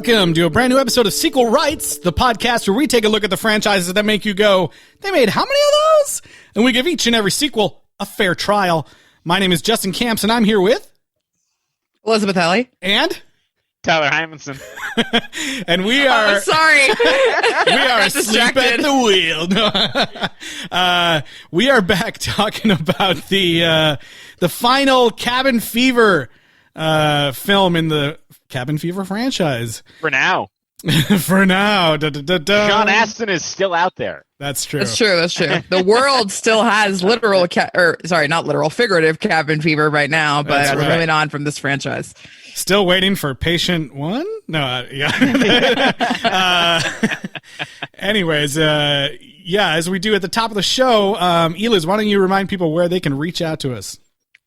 Welcome to a brand new episode of Sequel Rights, the podcast where we take a look at the franchises that make you go, they made how many of those? And we give each and every sequel a fair trial. My name is Justin Camps, and I'm here with Elizabeth Helly and Tyler Hymanson. And we are sorry. We are asleep at the wheel. No. We are back talking about the final Cabin Fever film in the Cabin Fever franchise. For now. For now. Sean Astin is still out there. That's true. That's true. The world still has figurative cabin fever right now, but we're moving on from this franchise. Still waiting for patient one? No, yeah. Anyways, as we do at the top of the show, Eliz, why don't you remind people where they can reach out to us?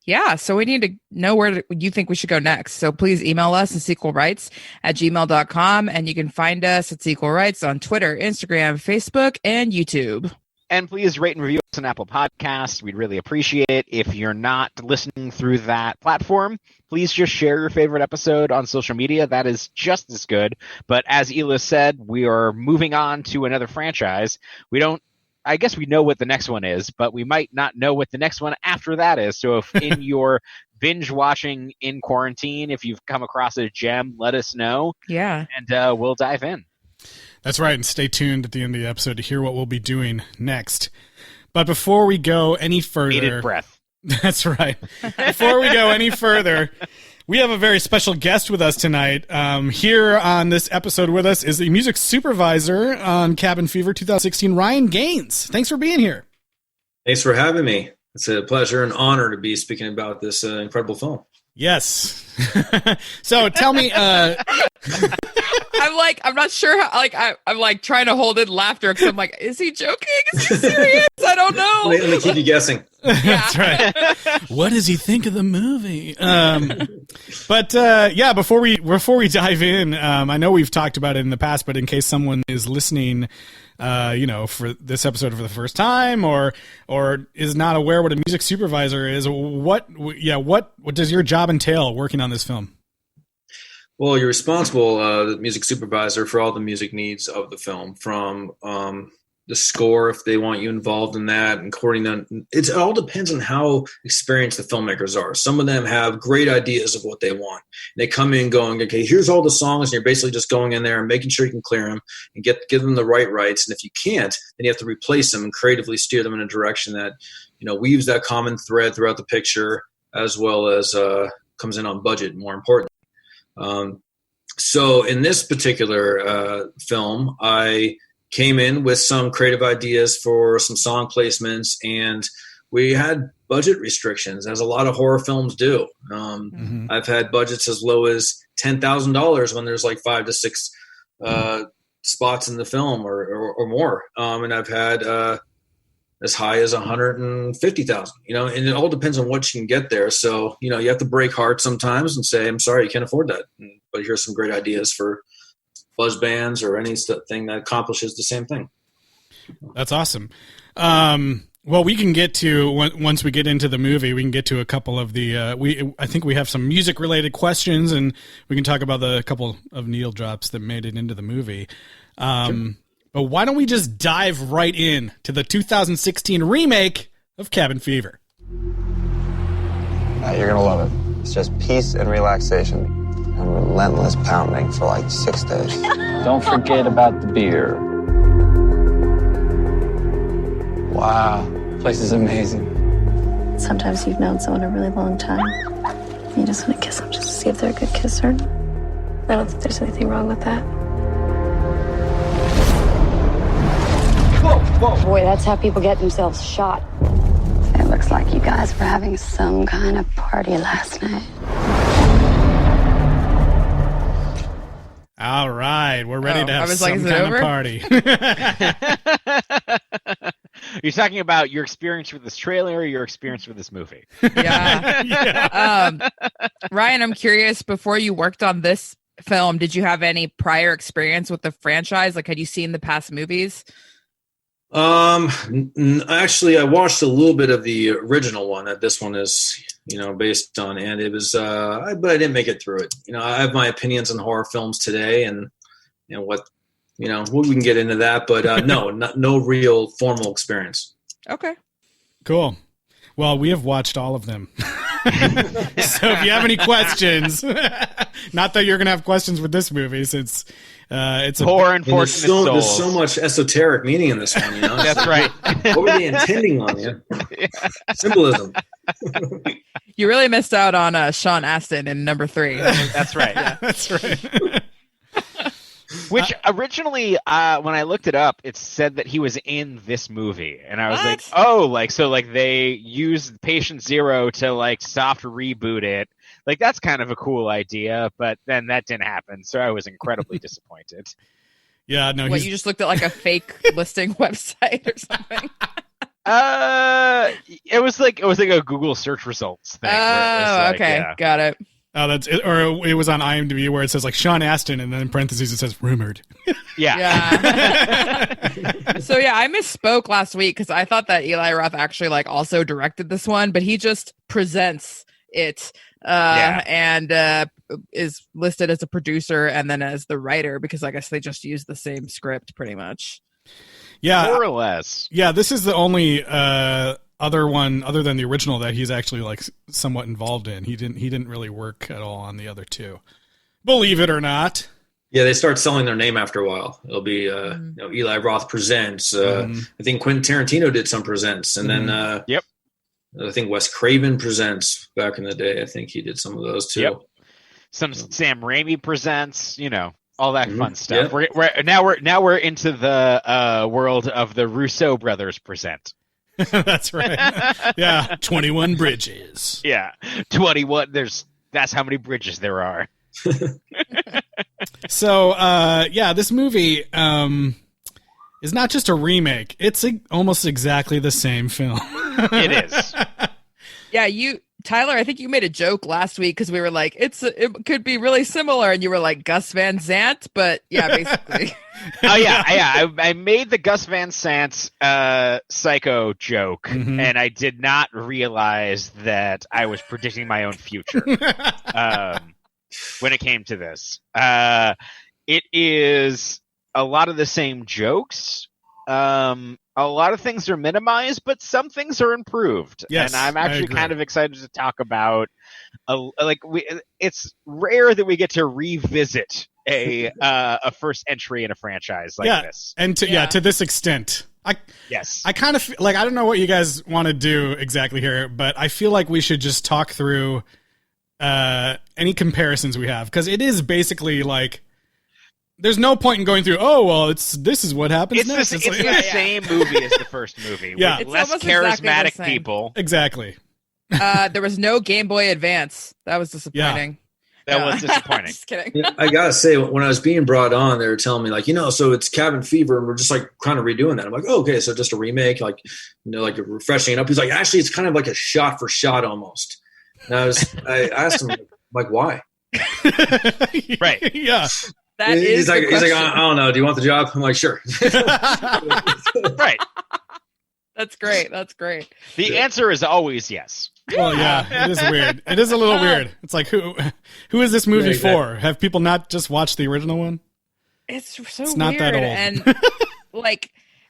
Yeah, so we need to know where you think we should go next. So please email us at sequelrights@gmail.com, and you can find us at Sequel Rights on Twitter, Instagram, Facebook, and YouTube. And please rate and review us on Apple Podcasts. We'd really appreciate it. If you're not listening through that platform, please just share your favorite episode on social media. That is just as good. But as Eliz said, we are moving on to another franchise. I guess we know what the next one is, but we might not know what the next one after that is. So if in your binge watching in quarantine, if you've come across a gem, let us know. Yeah. And we'll dive in. That's right. And stay tuned at the end of the episode to hear what we'll be doing next. But before we go any further... Bated breath. That's right. Before we go any further... We have a very special guest with us tonight. Here on this episode with us is the music supervisor on Cabin Fever 2016, Ryan Gaines. Thanks for being here. Thanks for having me. It's a pleasure and honor to be speaking about this incredible film. Yes. So tell me... I'm not sure how, I'm trying to hold in laughter because I'm like, is he joking? Is he serious? I don't know. Let me keep you guessing. That's right. What does he think of the movie? Before we dive in, I know we've talked about it in the past, but in case someone is listening, for this episode for the first time or is not aware what a music supervisor is, what does your job entail working on this film? Well, you're responsible, the music supervisor, for all the music needs of the film, from the score, if they want you involved in that, and coordinating. It all depends on how experienced the filmmakers are. Some of them have great ideas of what they want. They come in going, okay, here's all the songs, and you're basically just going in there and making sure you can clear them and give them the right rights. And if you can't, then you have to replace them and creatively steer them in a direction that, weaves that common thread throughout the picture, as well as comes in on budget, more importantly. So in this particular film, I came in with some creative ideas for some song placements, and we had budget restrictions, as a lot of horror films do. I've had budgets as low as $10,000 when there's like 5 to 6 spots in the film or more. And I've had as high as 150,000, and it all depends on what you can get there. So, you have to break hard sometimes and say, I'm sorry, you can't afford that. But here's some great ideas for buzz bands or anything that accomplishes the same thing. That's awesome. Well, we can get to, once we get into the movie, we can get to a couple of the, I think we have some music related questions, and we can talk about the couple of needle drops that made it into the movie. Sure. But why don't we just dive right in to the 2016 remake of Cabin Fever? You're going to love it. It's just peace and relaxation and relentless pounding for like 6 days. Don't forget about the beer. Wow, this place is amazing. Sometimes you've known someone a really long time. You just want to kiss them just to see if they're a good kisser. I don't think there's anything wrong with that. Whoa. Boy, that's how people get themselves shot. It looks like you guys were having some kind of party last night. All right, we're ready to have some kind of party. You're talking about your experience with this trailer or your experience with this movie? Yeah. Ryan, I'm curious, before you worked on this film, did you have any prior experience with the franchise? Like, had you seen the past movies? Actually, I watched a little bit of the original one that this one is, based on, and it was, but I didn't make it through it. I have my opinions on horror films today, and what, we can get into that, but no, no real formal experience. Okay. Cool. Well, we have watched all of them. So if you have any questions, not that you're going to have questions with this movie, since it's Poor unfortunate souls. There's so much esoteric meaning in this one. That's right. What were they intending on you? Yeah. Symbolism. You really missed out on Sean Astin in number 3. That's right. Yeah, that's right. Which originally, when I looked it up, it said that he was in this movie, and I was like, "Oh, so they used Patient Zero to soft reboot it. That's kind of a cool idea." But then that didn't happen, so I was incredibly disappointed. Yeah, no. What, you just looked at a fake listing website or something? It was like a Google search results thing. Oh, okay, yeah. Got it. Oh, that's it. Or it was on IMDb where it says Sean Astin, and then in parentheses it says rumored. Yeah. So yeah, I misspoke last week because I thought that Eli Roth actually also directed this one, but he just presents it and is listed as a producer and then as the writer because I guess they just used the same script pretty much. Yeah, more or less. Yeah, this is the only other one other than the original that he's actually somewhat involved in. He didn't really work at all on the other two, believe it or not. Yeah, they start selling their name after a while. It'll be Eli Roth presents. I think Quentin Tarantino did some presents, and then yep, I think Wes Craven presents back in the day. I think he did some of those too. Yep. Some Sam Raimi presents. All that fun stuff. Yep. Now we're into the world of the Russo brothers present. That's right. Yeah, 21 bridges. Yeah, 21. That's how many bridges there are. So, this movie is not just a remake. It's almost exactly the same film. It is. Yeah, Tyler, I think you made a joke last week because we were like, it could be really similar, and you were like Gus Van Sant, but yeah, basically. Oh yeah. I made the Gus Van Sant Psycho joke, and I did not realize that I was predicting my own future when it came to this. It is a lot of the same jokes. A lot of things are minimized, but some things are improved. Yes, and I'm actually kind of excited to talk about. It's rare that we get to revisit a first entry in a franchise like this, and to this extent. I kind of feel I don't know what you guys want to do exactly here, but I feel like we should just talk through any comparisons we have, because it is basically there's no point in going through, this is what happens next. It's the same movie as the first movie. Yeah. With less charismatic exactly people. Exactly. There was no Game Boy Advance. That was disappointing. That was disappointing. Just kidding. Yeah, I gotta say, when I was being brought on, they were telling me so it's Cabin Fever, and we're just kind of redoing that. I'm like, oh, okay, so just a remake, refreshing it up. He's like, actually, it's kind of like a shot for shot almost. And I asked him, why? Right. Yeah. He's like, I don't know. Do you want the job? I'm like, sure. Right. That's great. That's great. The answer is always yes. Well, yeah, it is weird. It is a little weird. It's like, who is this movie for? Have people not just watched the original one? It's weird. Not that old. And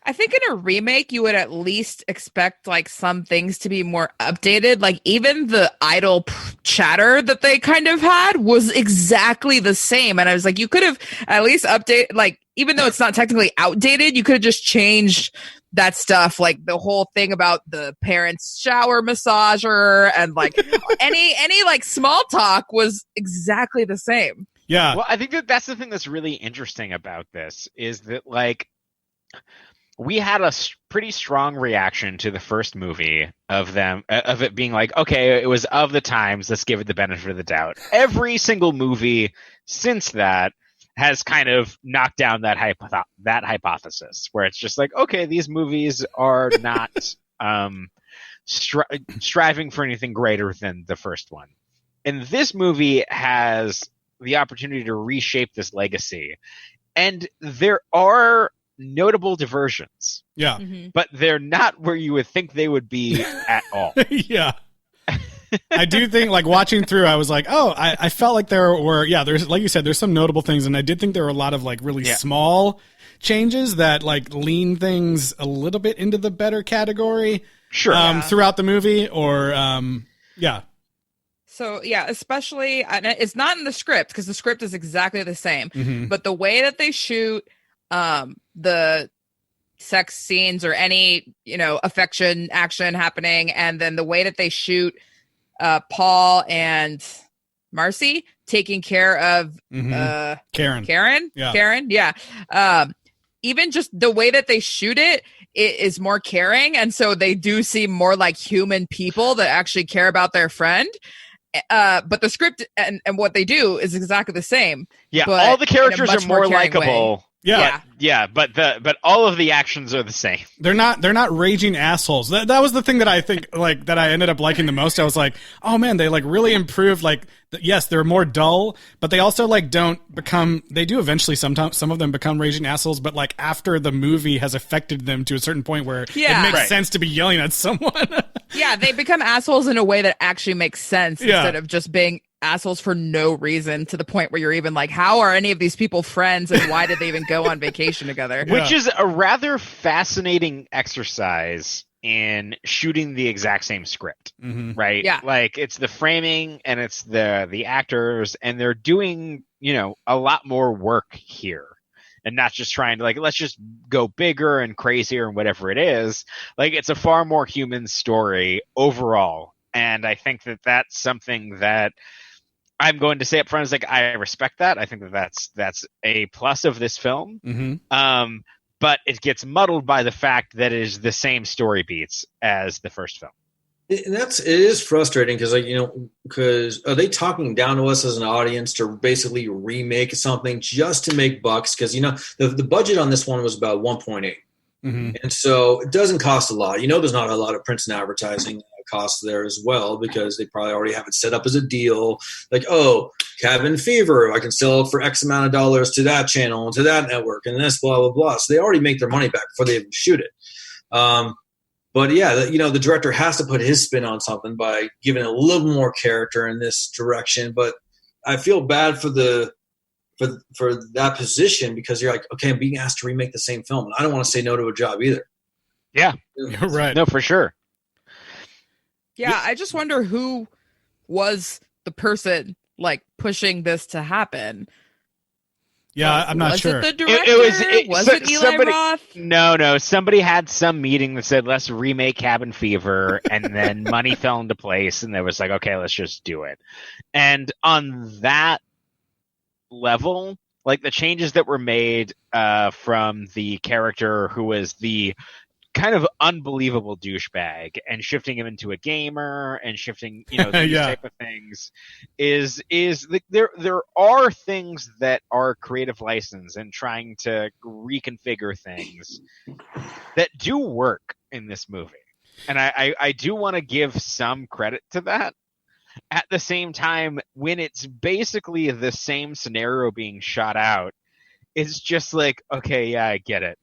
I think in a remake, you would at least expect some things to be more updated. Even the idle chatter that they kind of had was exactly the same. And I was like, you could have at least updated, even though it's not technically outdated, you could have just changed that stuff. The whole thing about the parents' shower massager and any small talk was exactly the same. Yeah. Well, I think that's the thing that's really interesting about this is that we had a pretty strong reaction to the first movie of it being okay, it was of the times, let's give it the benefit of the doubt. Every single movie since that has kind of knocked down that hypothesis, where it's just okay, these movies are not striving for anything greater than the first one. And this movie has the opportunity to reshape this legacy. And there are notable diversions, Yeah. but they're not where you would think they would be at all. Yeah. I do think, like, watching through, I was like, oh, I felt like there were, there's, like you said, there's some notable things, and I did think there were a lot of, like, really small changes that, like, lean things a little bit into the better category. Sure. Throughout the movie, or, So, especially, and it's not in the script, because the script is exactly the same, but the way that they shoot the sex scenes or any, affection, action happening, and then the way that they shoot Paul and Marcy taking care of Karen. Even just the way that they shoot it is more caring, and so they do seem more like human people that actually care about their friend. But the script and what they do is exactly the same. Yeah, all the characters are more likable. Yeah. But all of the actions are the same. They're not raging assholes. That was the thing that I think, like, that I ended up liking the most. I was like, oh man, they, like, really improved. Like, yes, they're more dull, but they also, like, they do eventually sometimes, some of them become raging assholes, but, like, after the movie has affected them to a certain point where it makes sense to be yelling at someone. They become assholes in a way that actually makes sense instead of just being assholes for no reason, to the point where you're even like, how are any of these people friends, and why did they even go on vacation together? Which is a rather fascinating exercise in shooting the exact same script, right? Yeah. Like, it's the framing and it's the actors, and they're doing, a lot more work here. And not just trying to, like, let's just go bigger and crazier and whatever it is. Like, it's a far more human story overall. And I think that that's something that I'm going to say up front is, like, I respect that. I think that that's a plus of this film. But it gets muddled by the fact that it is the same story beats as the first film. It is frustrating because, like, because are they talking down to us as an audience to basically remake something just to make bucks? Because, the budget on this one was about 1.8. And so it doesn't cost a lot. There's not a lot of print and advertising costs there as well, because they probably already have it set up as a deal. Like, oh, Cabin Fever, I can sell it for X amount of dollars to that channel and to that network and this, blah, blah, blah. So they already make their money back before they even shoot it. But the director has to put his spin on something by giving it a little more character in this direction. But I feel bad for that position, because you're like, okay, I'm being asked to remake the same film, and I don't want to say no to a job either. Yeah, you're right. No, for sure. Yeah, I just wonder who was the person, like, pushing this to happen. Yeah, I'm not sure. Was it the director? Was it Eli Roth? No. Somebody had some meeting that said, let's remake Cabin Fever, and then money fell into place, and they was like, okay, let's just do it. And on that level, like, the changes that were made from the character who was the kind of unbelievable douchebag, and shifting him into a gamer, and shifting, these type of things is there are things that are creative license and trying to reconfigure things that do work in this movie. And I do want to give some credit to that. At the same time, when it's basically the same scenario being shot out, it's just like, okay, yeah, I get it.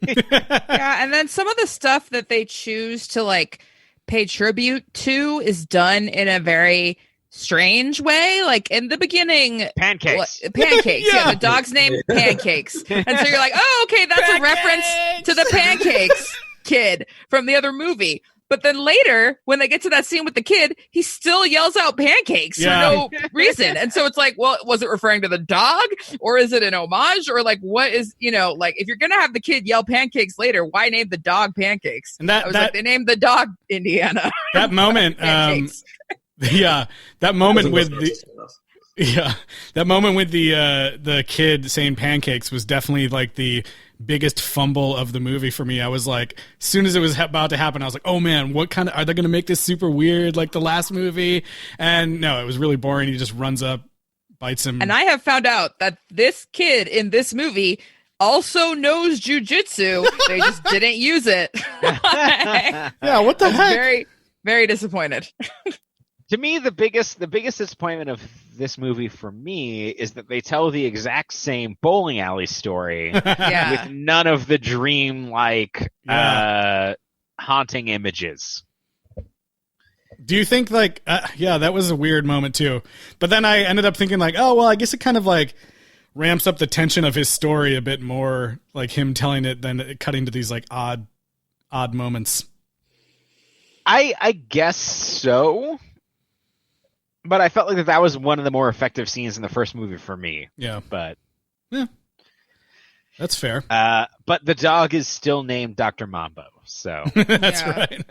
And then some of the stuff that they choose to, like, pay tribute to is done in a very strange way. Like, in the beginning, pancakes. The dog's name Pancakes, and so you're like, oh, okay, that's a reference to the Pancakes kid from the other movie. But then later, when they get to that scene with the kid, he still yells out pancakes for no reason. And so it's like, well, was it referring to the dog, or is it an homage, or, like, what is, like, if you're going to have the kid yell pancakes later, why name the dog Pancakes? And like, they named the dog Indiana. That moment, that moment with the kid saying pancakes was definitely, like, the biggest fumble of the movie for me. I was like, as soon as it was about to happen, I was like, oh man, what kind of, are they going to make this super weird like the last movie? And no, it was really boring. He just runs up, bites him. And I have found out that this kid in this movie also knows jujitsu. They just didn't use it. Yeah, what the heck? Very, very disappointed. To me, the biggest disappointment of this movie for me is that they tell the exact same bowling alley story Yeah. with none of the dream-like haunting images. Do you think like that was a weird moment too. But then I ended up thinking like, oh well, I guess it kind of like ramps up the tension of his story a bit more, like him telling it than it cutting to these like odd moments. I guess so. But I felt like that was one of the more effective scenes in the first movie for me. Yeah. But yeah. That's fair. But the dog is still named Dr. Mambo, so that's right.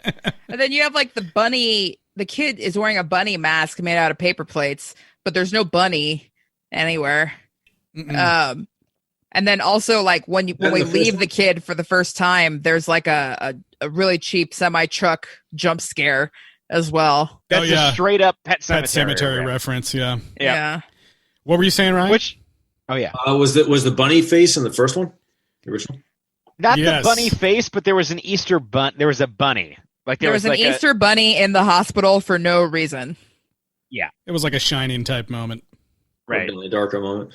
And then you have like the bunny. The kid is wearing a bunny mask made out of paper plates, but there's no bunny anywhere. And then also like when we leave the kid for the first time, there's like a really cheap semi truck jump scare as well. That's a straight up Pet Sematary reference. Yeah. What were you saying, Ryan? Was the bunny face in the first one, the original? Not the bunny face, but there was an Easter There was a bunny. Like there was an Easter bunny in the hospital for no reason. Yeah, it was like a Shining type moment, right? A darker moment.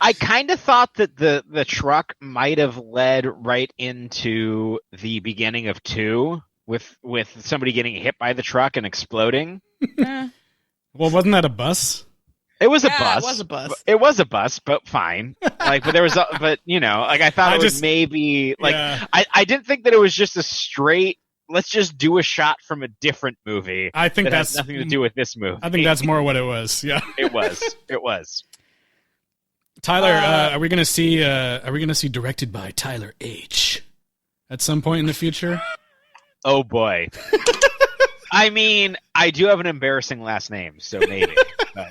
I kind of thought that the truck might have led right into the beginning of 2 with somebody getting hit by the truck and exploding. Well, wasn't that a bus? It was a bus. It was a bus. It was a bus, but fine. Like, but there was, but you know, like I thought it was maybe like I didn't think that it was just a straight. Let's just do a shot from a different movie. I think that's has nothing to do with this movie. I think that's more what it was. Yeah, it was. It was. Tyler, are we going to see? Are we going to see directed by Tyler H. at some point in the future? Oh boy. I mean, I do have an embarrassing last name, so maybe. But.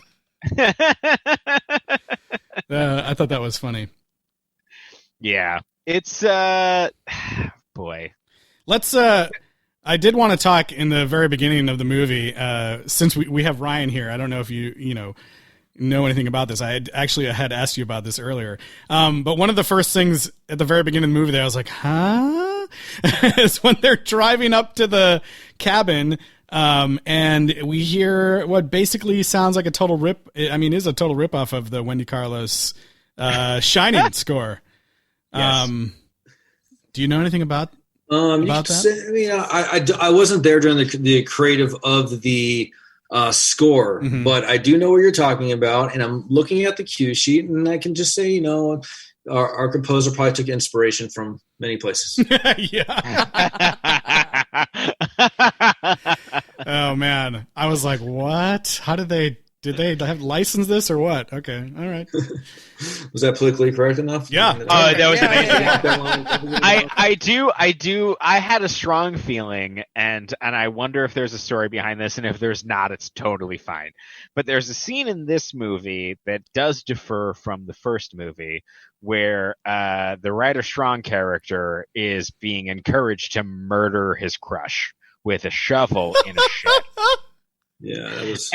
I thought that was funny. Yeah, it's boy. Let's. I did want to talk in the very beginning of the movie, since we have Ryan here. I don't know if you know anything about this. I had asked you about this earlier. But one of the first things at the very beginning of the movie there, I was like, huh? is when they're driving up to the cabin. And we hear what basically sounds like a total is a total ripoff of the Wendy Carlos Shining score. Yes. Do you know anything about that? Say, I mean, I wasn't there during the creative of the score, but I do know what you're talking about, and I'm looking at the cue sheet, and I can just say, our composer probably took inspiration from many places. Oh man, I was like, what? How did they have licensed this or what? Okay, all right. Was that politically correct enough? Yeah. That was amazing. I had a strong feeling, and I wonder if there's a story behind this, and if there's not, it's totally fine. But there's a scene in this movie that does differ from the first movie, where the Ryder Strong character is being encouraged to murder his crush with a shovel in a shed. Yeah, that was.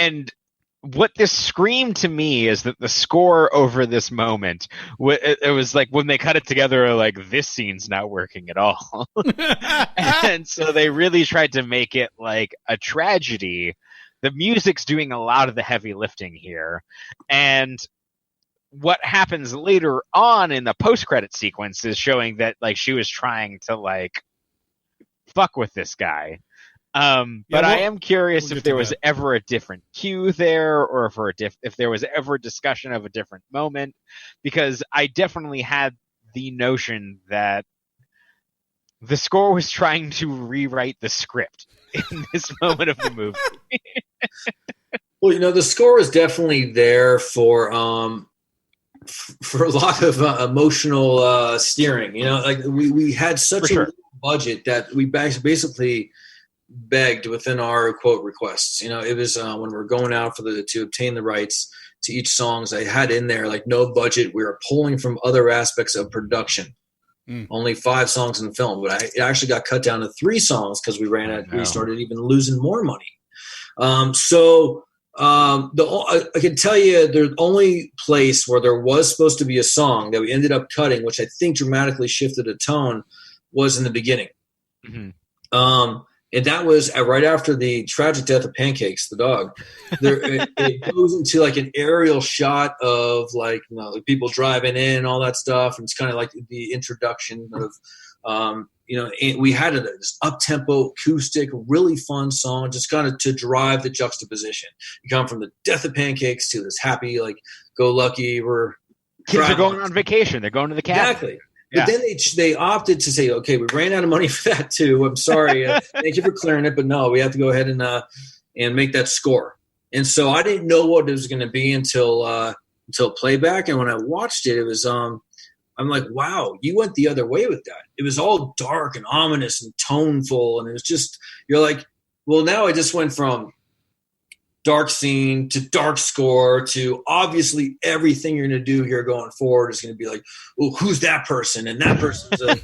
And what this screamed to me is that the score over this moment, it was like when they cut it together, like this scene's not working at all. And so they really tried to make it like a tragedy. The music's doing a lot of the heavy lifting here, and what happens later on in the post-credit sequence is showing that like she was trying to like fuck with this guy. But I am curious if there was ever a different cue there, or if there was ever a discussion of a different moment, because I definitely had the notion that the score was trying to rewrite the script in this moment of the movie. Well, the score is definitely there for a lot of emotional steering. Like we had such a budget that we basically begged within our quote requests. It was when we were going out to obtain the rights to each songs, I had in there like no budget. We were pulling from other aspects of production. Only 5 songs in the film, but it actually got cut down to 3 songs because we we started even losing more money. I can tell you the only place where there was supposed to be a song that we ended up cutting, which I think dramatically shifted the tone, was in the beginning. And that was right after the tragic death of Pancakes, the dog. It goes into like an aerial shot of like, the people driving in and all that stuff. And it's kind of like the introduction of, and we had this up-tempo acoustic, really fun song, just kind of to drive the juxtaposition. You come from the death of Pancakes to this happy, like, go lucky. Kids are going on vacation. They're going to the cabin. Exactly. Yeah. But then they opted to say, okay, we ran out of money for that too. I'm sorry. Thank you for clearing it. But no, we have to go ahead and make that score. And so I didn't know what it was going to be until playback. And when I watched it, it was, I'm like, wow, you went the other way with that. It was all dark and ominous and toneful. And it was just, you're like, well, now I just went from dark scene to dark score to obviously everything you're going to do here going forward is going to be like, oh, who's that person? And that person's and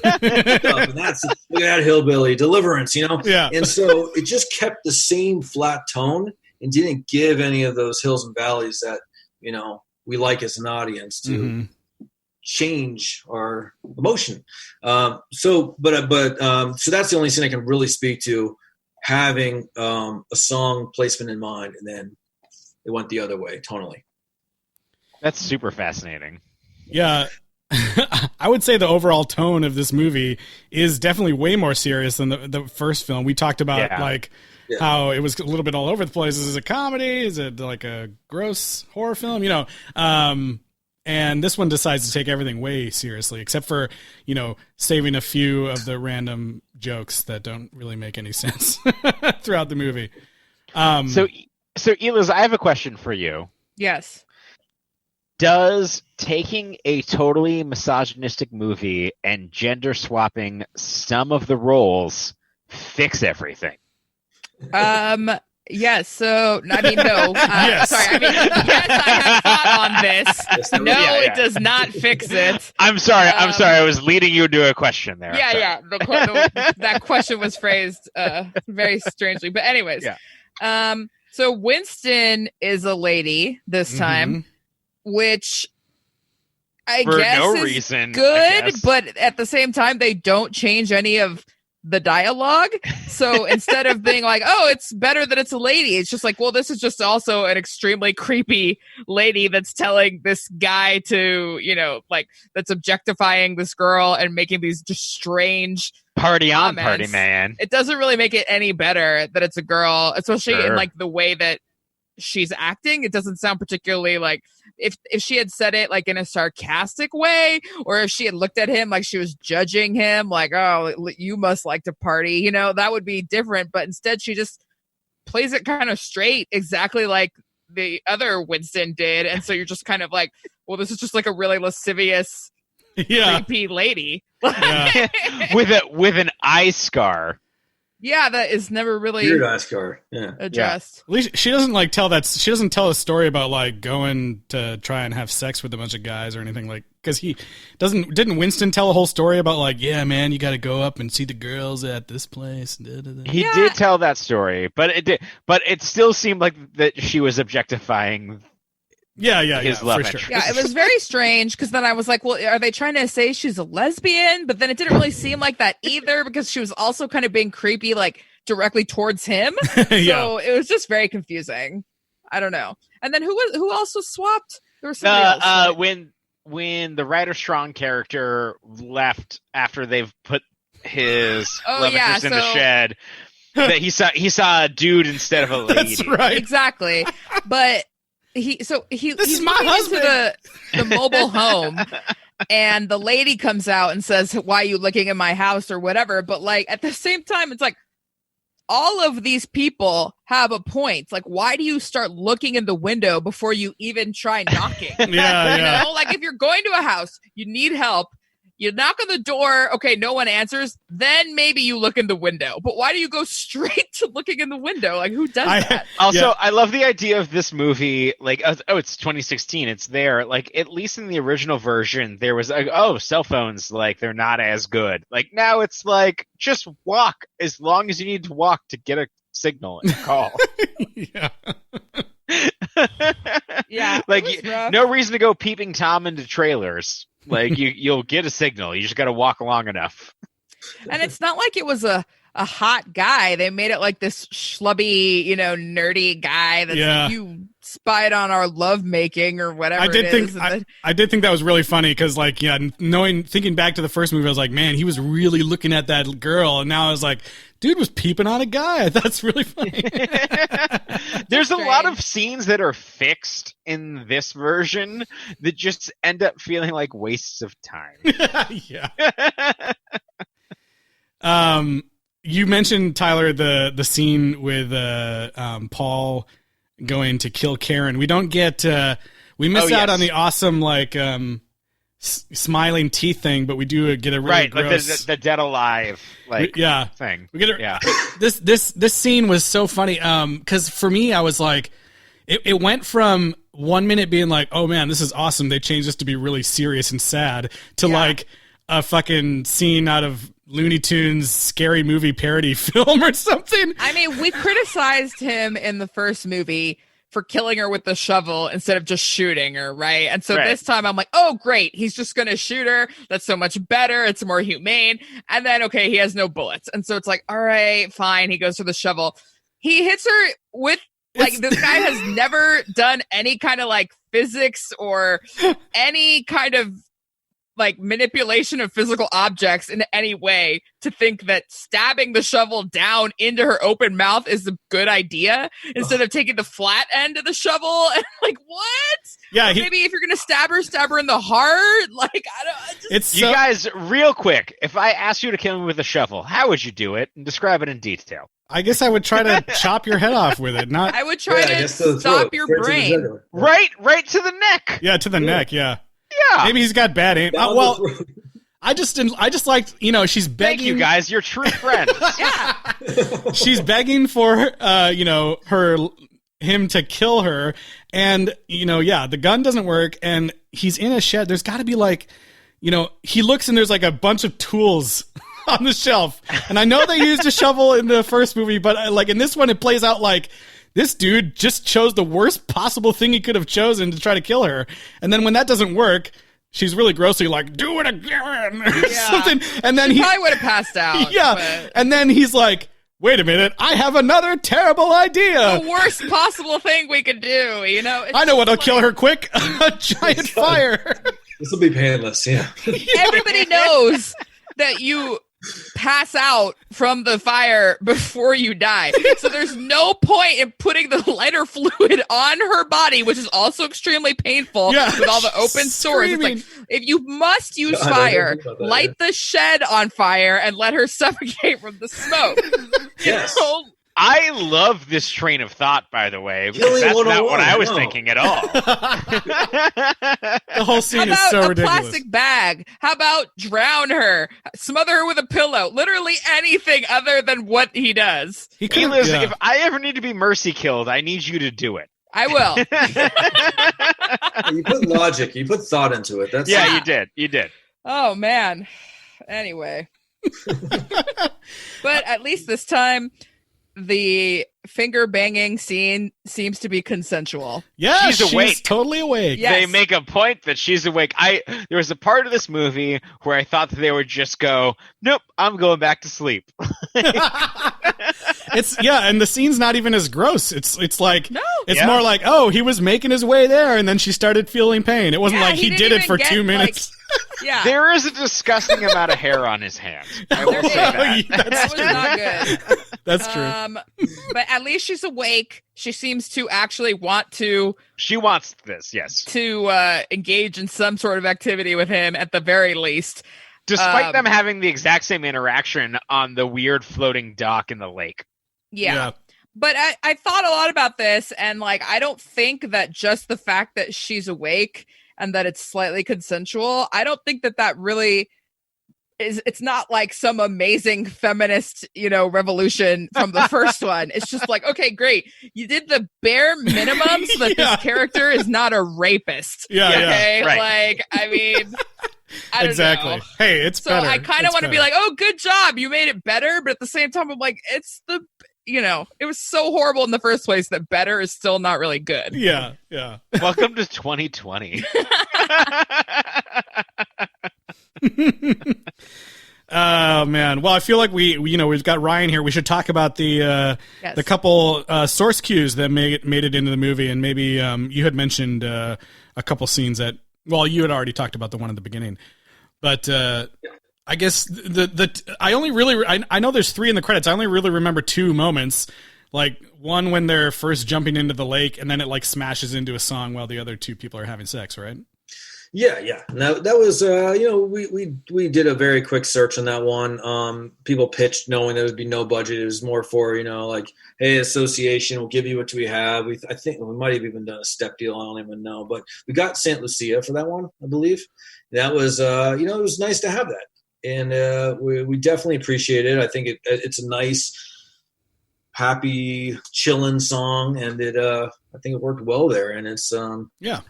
that's look at that hillbilly deliverance, Yeah. And so it just kept the same flat tone and didn't give any of those hills and valleys that, we like as an audience to change our emotion. So that's the only thing I can really speak to, having a song placement in mind, and then it went the other way tonally. That's super fascinating. Yeah. I would say the overall tone of this movie is definitely way more serious than the first film. We talked about how it was a little bit all over the place. Is it a comedy? Is it like a gross horror film? And this one decides to take everything way seriously, except for, saving a few of the random jokes that don't really make any sense throughout the movie. So Eliz, I have a question for you. Yes. Does taking a totally misogynistic movie and gender swapping some of the roles fix everything? Yes. So, I mean, no. Yes. Sorry. I mean, yes, I have thought on this. No, it does not fix it. I'm sorry. I was leading you to a question there. Yeah. That question was phrased very strangely. But anyways. Yeah. So Winston is a lady this time, which I For guess no is reason, good, but at the same time, they don't change any of the dialogue. So instead of being like, oh, it's better that it's a lady, it's just like, well, this is just also an extremely creepy lady that's telling this guy to, that's objectifying this girl and making these just strange party on, comments. party man. It doesn't really make it any better that it's a girl, especially in like the way that she's acting. It doesn't sound particularly like, if she had said it like in a sarcastic way, or if she had looked at him like she was judging him, like, oh, you must like to party, that would be different. But instead, she just plays it kind of straight, exactly like the other Winston did. And so you're just kind of like, well, this is just like a really lascivious, creepy lady. Yeah. with an eye scar. Yeah, that is never really weird eye scar. Yeah. addressed. At least she doesn't she doesn't tell a story about like going to try and have sex with a bunch of guys or anything, like, because didn't Winston tell a whole story about like, yeah, man, you got to go up and see the girls at this place. He did tell that story, but it still seemed like that she was objectifying his love for sure. Yeah, it was very strange, because then I was like, well, are they trying to say she's a lesbian? But then it didn't really seem like that either, because she was also kind of being creepy, like directly towards him. So it was just very confusing. I don't know. And then who else was swapped? There was somebody else. Right? When the Ryder Strong character left after they've put his love interest in the shed, that he saw a dude instead of a lady. That's right. Exactly. But he's my husband into the mobile home, and the lady comes out and says, why are you looking in my house or whatever? But like at the same time, it's like, all of these people have a point. Like, why do you start looking in the window before you even try knocking? Yeah. Like if you're going to a house, you need help, you knock on the door, okay, no one answers, then maybe you look in the window. But why do you go straight to looking in the window? Like, who does that? Also, I love the idea of this movie, like, it's 2016, it's there. Like, at least in the original version, there was, cell phones, like, they're not as good. Like, now it's like, just walk as long as you need to walk to get a signal and call. Yeah. Like, no reason to go peeping Tom into trailers. Like, you'll get a signal. You just got to walk long enough. And it's not like it was a a hot guy. They made it like this schlubby, nerdy guy that's like, you spied on our love making or whatever. I did think that was really funny because, like, thinking back to the first movie, I was like, man, he was really looking at that girl, and now I was like, dude was peeping on a guy. That's really funny. There's a lot of scenes that are fixed in this version that just end up feeling like wastes of time. Yeah. You mentioned, Tyler, the scene with Paul going to kill Karen. We don't get we miss out on the awesome smiling teeth thing, but we do get a really gross like the dead alive thing. We get this scene was so funny because for me I was like it went from 1 minute being like, oh man, this is awesome, they changed this to be really serious and sad, to like a fucking scene out of Looney Tunes scary movie parody film or something. I mean, we criticized him in the first movie for killing her with the shovel instead of just shooting her, right? And so this time I'm like, oh, great, he's just going to shoot her. That's so much better. It's more humane. And then, okay, he has no bullets. And so it's like, all right, fine. He goes for the shovel. He hits her with, this guy has never done any kind of, physics or any kind of, manipulation of physical objects in any way to think that stabbing the shovel down into her open mouth is a good idea instead of taking the flat end of the shovel. And what? Yeah. Maybe if you're going to stab her in the heart. You guys, real quick, if I asked you to kill me with a shovel, how would you do it? And describe it in detail. I guess I would try to chop your head off with it. I would try to stop your brain. Right to the neck. Yeah, to the neck, yeah. Yeah. Maybe he's got bad aim. I just liked, she's begging. Thank you guys, you're true friends. Yeah. She's begging for him to kill her, and the gun doesn't work, and he's in a shed. There's got to be he looks and there's a bunch of tools on the shelf, and I know they used a shovel in the first movie, but in this one it plays out like this dude just chose the worst possible thing he could have chosen to try to kill her. And then when that doesn't work, she's really grossly like, do it again or something. And then he probably would have passed out. Yeah. But... And then he's like, wait a minute, I have another terrible idea. The worst possible thing we could do, I know what'll kill her quick. A giant fire. This will be painless, yeah. Everybody knows that you pass out from the fire before you die. So there's no point in putting the lighter fluid on her body, which is also extremely painful with all the open sores. It's like, if you must use fire, light the shed on fire and let her suffocate from the smoke. Yes. I love this train of thought, by the way, because that's not what I was thinking at all. The whole scene is so ridiculous. A plastic bag? How about drown her? Smother her with a pillow? Literally anything other than what he does. If I ever need to be mercy killed, I need you to do it. I will. You put logic, you put thought into it. You did. Oh, man. Anyway. But at least this time, the finger banging scene seems to be consensual. Yeah, she's awake. She's totally awake. Yes. They make a point that she's awake. There was a part of this movie where I thought that they would just go, nope, I'm going back to sleep. And the scene's not even as gross. It's more like, oh, he was making his way there, and then she started feeling pain. It wasn't like he did it for 2 minutes. There is a disgusting amount of hair on his hands. I will say that. That was not good. That's true. But at least she's awake. She seems to actually want to. She wants this, yes. To engage in some sort of activity with him at the very least. Despite them having the exact same interaction on the weird floating dock in the lake. Yeah. But I thought a lot about this, and I don't think that just the fact that she's awake and that it's slightly consensual, I don't think that really is. It's not like some amazing feminist, revolution from the first one. It's just like, okay, great. You did the bare minimum so that this character is not a rapist. Yeah. Okay. Yeah. Right. I mean, I don't know. Hey, it's so better. I kind of want to be like, oh, good job. You made it better. But at the same time, I'm like, it was so horrible in the first place that better is still not really good. Yeah. Welcome to 2020. man. Well, I feel like we've got Ryan here. We should talk about the couple source cues that made it into the movie, and maybe you had mentioned a couple scenes that. Well, you had already talked about the one at the beginning, but I guess I only really I know there's 3 in the credits. I only really remember 2 moments. Like one when they're first jumping into the lake, and then it like smashes into a song while the other 2 people are having sex, right? Yeah. Now that was, we did a very quick search on that one. People pitched knowing there would be no budget. It was more for, like, hey, association, we'll give you what we have. I think we might have even done a step deal. I don't even know, but we got St. Lucia for that one, I believe. That was, it was nice to have that. And we definitely appreciate it. I think it's a nice, happy, chilling song. And I think it worked well there. And it's, yeah.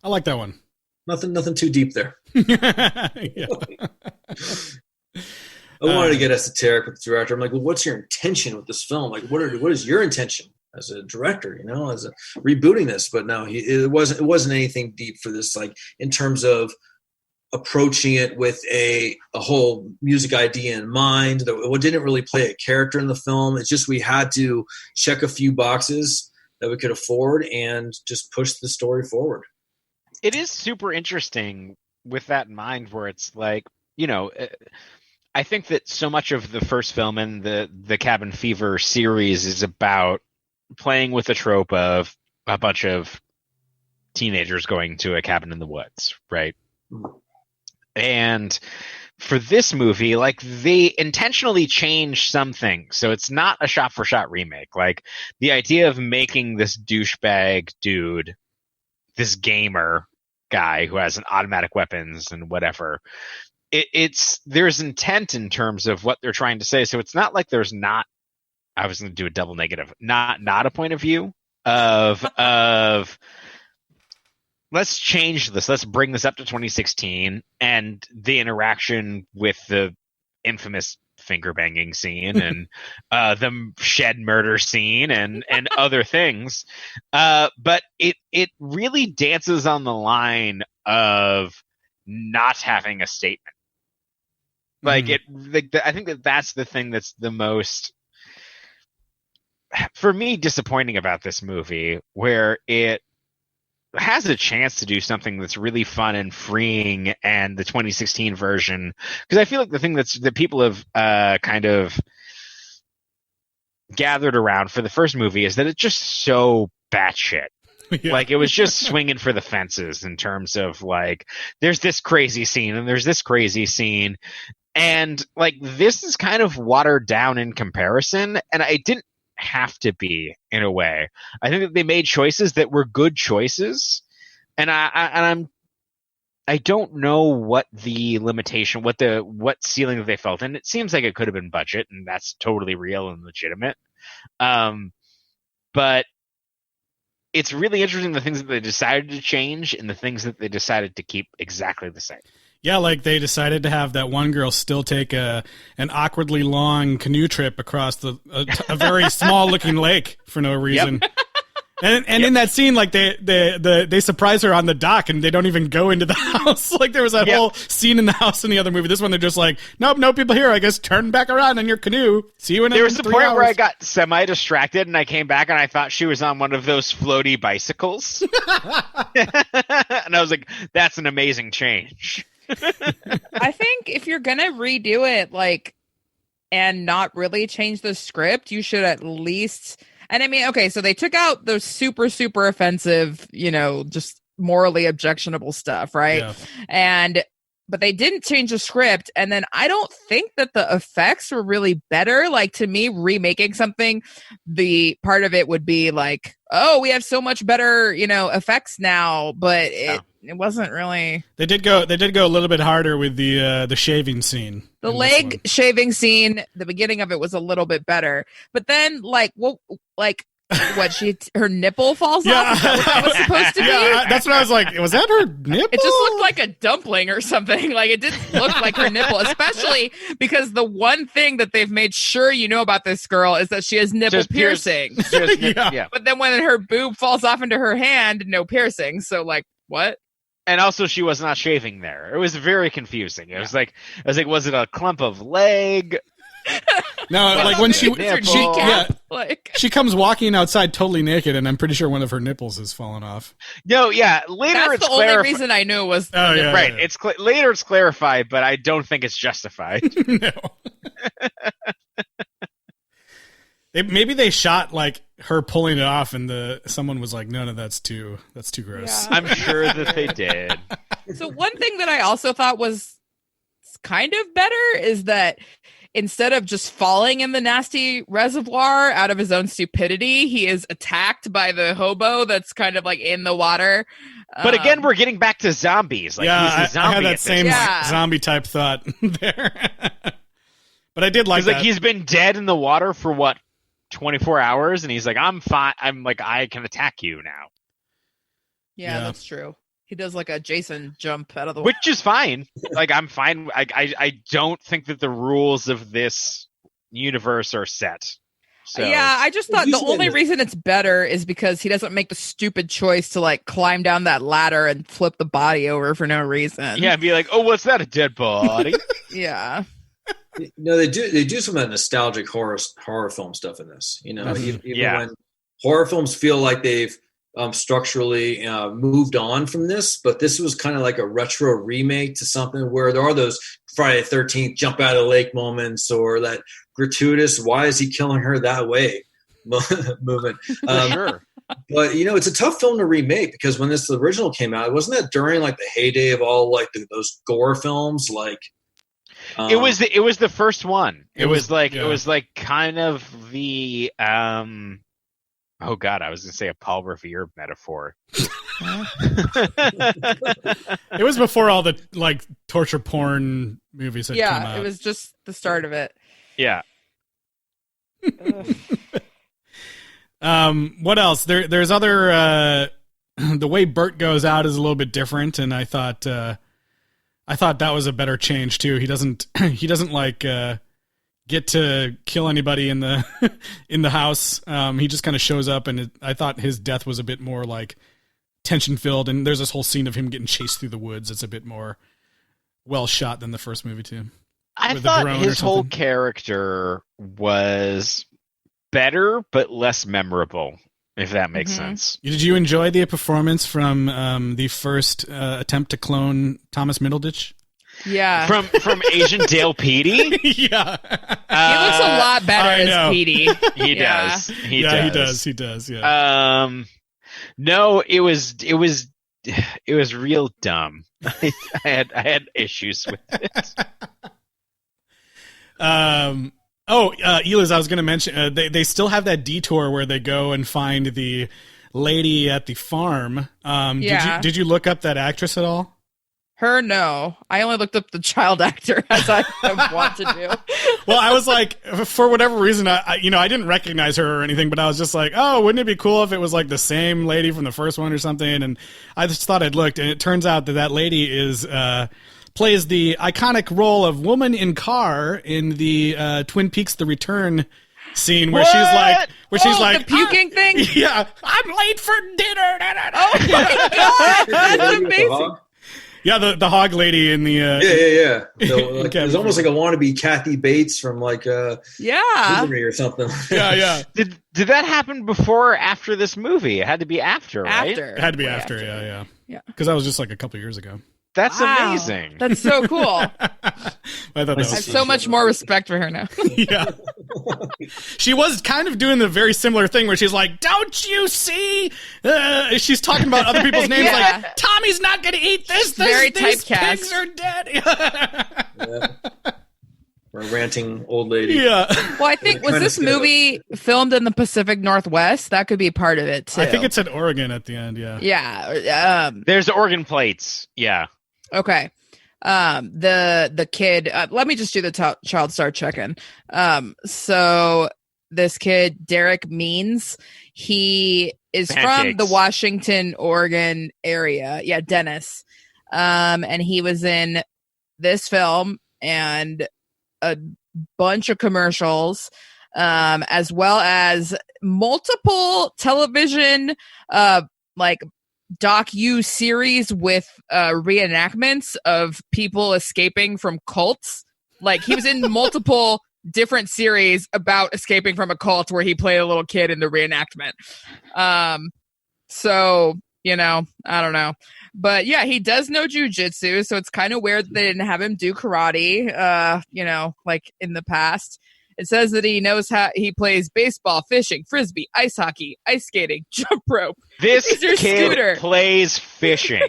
I like that one. Nothing too deep there. Yeah. I wanted to get esoteric with the director. I'm like, well, what's your intention with this film? Like, what is your intention as a director? As a rebooting this? But no, it wasn't anything deep for this. Like in terms of approaching it with a whole music idea in mind. We didn't really play a character in the film. It's just we had to check a few boxes that we could afford and just push the story forward. It is super interesting with that in mind, where it's like, I think that so much of the first film and the Cabin Fever series is about playing with the trope of a bunch of teenagers going to a cabin in the woods, right? And for this movie, like, they intentionally changed some things. So it's not a shot-for-shot remake. Like, the idea of making this douchebag dude, this gamer guy who has an automatic weapons and whatever, there's intent in terms of what they're trying to say. So it's not like there's not, I was going to do a double negative, not a point of view of let's change this, let's bring this up to 2016 and the interaction with the infamous finger banging scene and the shed murder scene and other things, but it really dances on the line of not having a statement. Like I think that's the thing that's the most, for me, disappointing about this movie, where it has a chance to do something that's really fun and freeing, and the 2016 version, because I feel like the thing that people have kind of gathered around for the first movie is that it's just so batshit. Yeah. Like, it was just swinging for the fences in terms of, like, there's this crazy scene and there's this crazy scene, and like, this is kind of watered down in comparison, and I didn't have to be, in a way. I think that they made choices that were good choices, and I don't know what the limitation, what ceiling that they felt, and it seems like it could have been budget, and that's totally real and legitimate. But it's really interesting, the things that they decided to change and the things that they decided to keep exactly the same. Yeah, like they decided to have that one girl still take an awkwardly long canoe trip across a very small looking lake for no reason. Yep. And yep. In that scene, like they surprise her on the dock and they don't even go into the house. Like, there was that whole scene in the house in the other movie. This one, they're just like, nope, no people here. I guess turn back around in your canoe. See you in 3 hours. There was a point where I got semi-distracted and I came back and I thought she was on one of those floaty bicycles. And I was like, that's an amazing change. I think if you're gonna redo it, like, and not really change the script, you should at least. And I mean, okay, so they took out the super, super offensive, just morally objectionable stuff, right? Yeah. But they didn't change the script. And then I don't think that the effects were really better. Like, to me, remaking something, the part of it would be like, oh, we have so much better, effects now. But it wasn't really. They did go a little bit harder with the shaving scene. The leg shaving scene, the beginning of it was a little bit better. But then, her nipple falls off? Is that what that was supposed to be? Yeah, that's what I was like. Was that her nipple? It just looked like a dumpling or something. Like, it didn't look like her nipple, especially because the one thing that they've made sure you know about this girl is that she has nipple piercing. Yeah. But then when her boob falls off into her hand, no piercing. So, like, what? And also, she was not shaving there. It was very confusing. It was like, I was like, was it a clump of leg? No, like when she like she comes walking outside totally naked, and I'm pretty sure one of her nipples has fallen off. No, yeah. Later, that's it's the only reason I knew was right. It's later it's clarified, but I don't think it's justified. No. Maybe they shot like her pulling it off, and someone was like, "No, that's too gross." Yeah. I'm sure that they did. So one thing that I also thought was kind of better is that instead of just falling in the nasty reservoir out of his own stupidity, he is attacked by the hobo that's kind of like in the water. But again, we're getting back to zombies. Like, he's a zombie. I had that same zombie type thought there. But I did like that. Like, he's been dead in the water for what, 24 hours, and he's like, I'm fine. I'm like, I can attack you now. Yeah, that's true. He does like a Jason jump out of the water. Which is fine. Like, I'm fine. I don't think that the rules of this universe are set. So. Yeah, I just thought the only reason it's better is because he doesn't make the stupid choice to like climb down that ladder and flip the body over for no reason. Yeah, and be like, oh, what's that, a dead body? Yeah. No, they do some of that nostalgic horror film stuff in this. You know, even when horror films feel like they've structurally moved on from this, but this was kind of like a retro remake to something where there are those Friday the 13th jump out of the lake moments, or that gratuitous "why is he killing her that way" movement. Sure. But you know, it's a tough film to remake because when this original came out, wasn't that during like the heyday of all like those gore films, like. It was the first one. It was like kind of the oh god, I was gonna say a Paul Revere metaphor. It was before all the like torture porn movies had come out. It was just the start of it. Yeah. What else? There's other the way Bert goes out is a little bit different, and I thought that was a better change too. He doesn't like get to kill anybody in the in the house. He just kind of shows up, and I thought his death was a bit more like tension filled. And there's this whole scene of him getting chased through the woods. It's a bit more well shot than the first movie too. I thought his whole character was better but less memorable, if that makes sense. Did you enjoy the performance from the first attempt to clone Thomas Middleditch? Yeah. From Asian Dale Petey? Yeah. He looks a lot better as Petey. He does. He does. Yeah. No, it was real dumb. I had issues with it. Eliz, I was going to mention, they still have that detour where they go and find the lady at the farm. Did you look up that actress at all? Her, no. I only looked up the child actor, as I want to do. Well, I was like, for whatever reason, I didn't recognize her or anything, but I was just like, oh, wouldn't it be cool if it was like the same lady from the first one or something? And I just thought I'd looked, and it turns out that lady is plays the iconic role of woman in car in the Twin Peaks: The Return scene where she's like the puking thing. Yeah, I'm late for dinner. Oh my god, that's amazing. Yeah, the hog lady in the yeah. So, like, it was almost like a wannabe Kathy Bates from like Misery or something. Yeah. Did that happen before or after this movie? It had to be after, right? It had to be after. Yeah. Because that was just like a couple years ago. That's amazing. That's so cool. I have so much more respect for her now. Yeah. She was kind of doing the very similar thing where she's like, don't you see? She's talking about other people's names like, Tommy's not going to eat this. Very these typecast. pigs are dead. Yeah. Or a ranting old lady. Yeah. Well, I think, was this movie filmed in the Pacific Northwest? That could be part of it, too. I think it's in Oregon at the end, yeah. Yeah. There's Oregon plates. Yeah. Okay. The kid, let me just do the child star check-in. So this kid, Derek Means, he is from the Washington, Oregon area. Yeah, Dennis. And he was in this film and a bunch of commercials, as well as multiple television, like docu series with reenactments of people escaping from cults. Like he was in multiple different series about escaping from a cult where he played a little kid in the reenactment. So, you know, I don't know. But yeah, he does know jujitsu, so it's kind of weird that they didn't have him do karate, you know, like in the past. It says that he knows how he plays baseball, fishing, frisbee, ice hockey, ice skating, jump rope. This Laser kid scooter. plays fishing.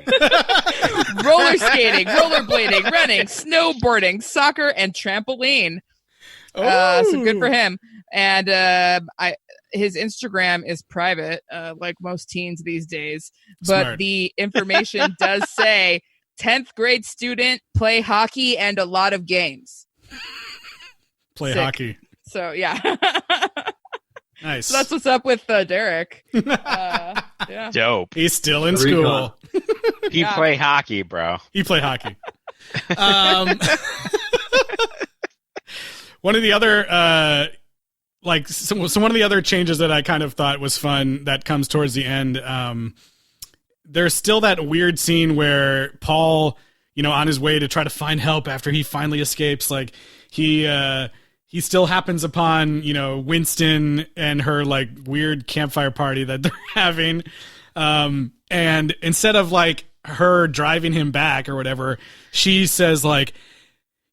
Roller skating, rollerblading, running, snowboarding, soccer, and trampoline. So good for him. And his Instagram is private, like most teens these days. But Smart. the information does say 10th grade student, play hockey and a lot of games. Play Sick. hockey. So yeah. Nice. So that's what's up with Derek. Yeah. Dope. He's still in Recon. school. He play hockey, bro. He play hockey. One of the other one of the other changes that I kind of thought was fun that comes towards the end, there's still that weird scene where Paul, you know, on his way to try to find help after he finally escapes, like he still happens upon, you know, Winston and her like weird campfire party that they're having. And instead of like her driving him back or whatever, she says like,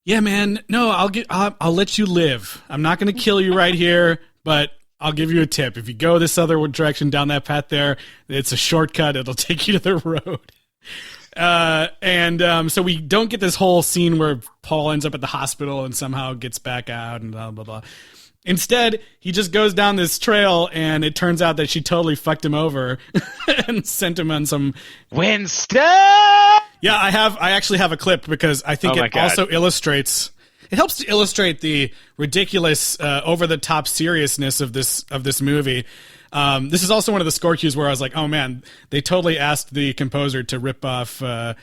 yeah, man, no, I'll let you live. I'm not going to kill you right here, but I'll give you a tip. If you go this other direction down that path there, it's a shortcut. It'll take you to the road. So we don't get this whole scene where Paul ends up at the hospital and somehow gets back out and blah, blah, blah. Instead, he just goes down this trail and it turns out that she totally fucked him over and sent him on some... Winston! Yeah, I actually have a clip because I think it also illustrates... It helps to illustrate the ridiculous, over-the-top seriousness of this movie. This is also one of the score cues where I was like, oh man, they totally asked the composer to rip off, the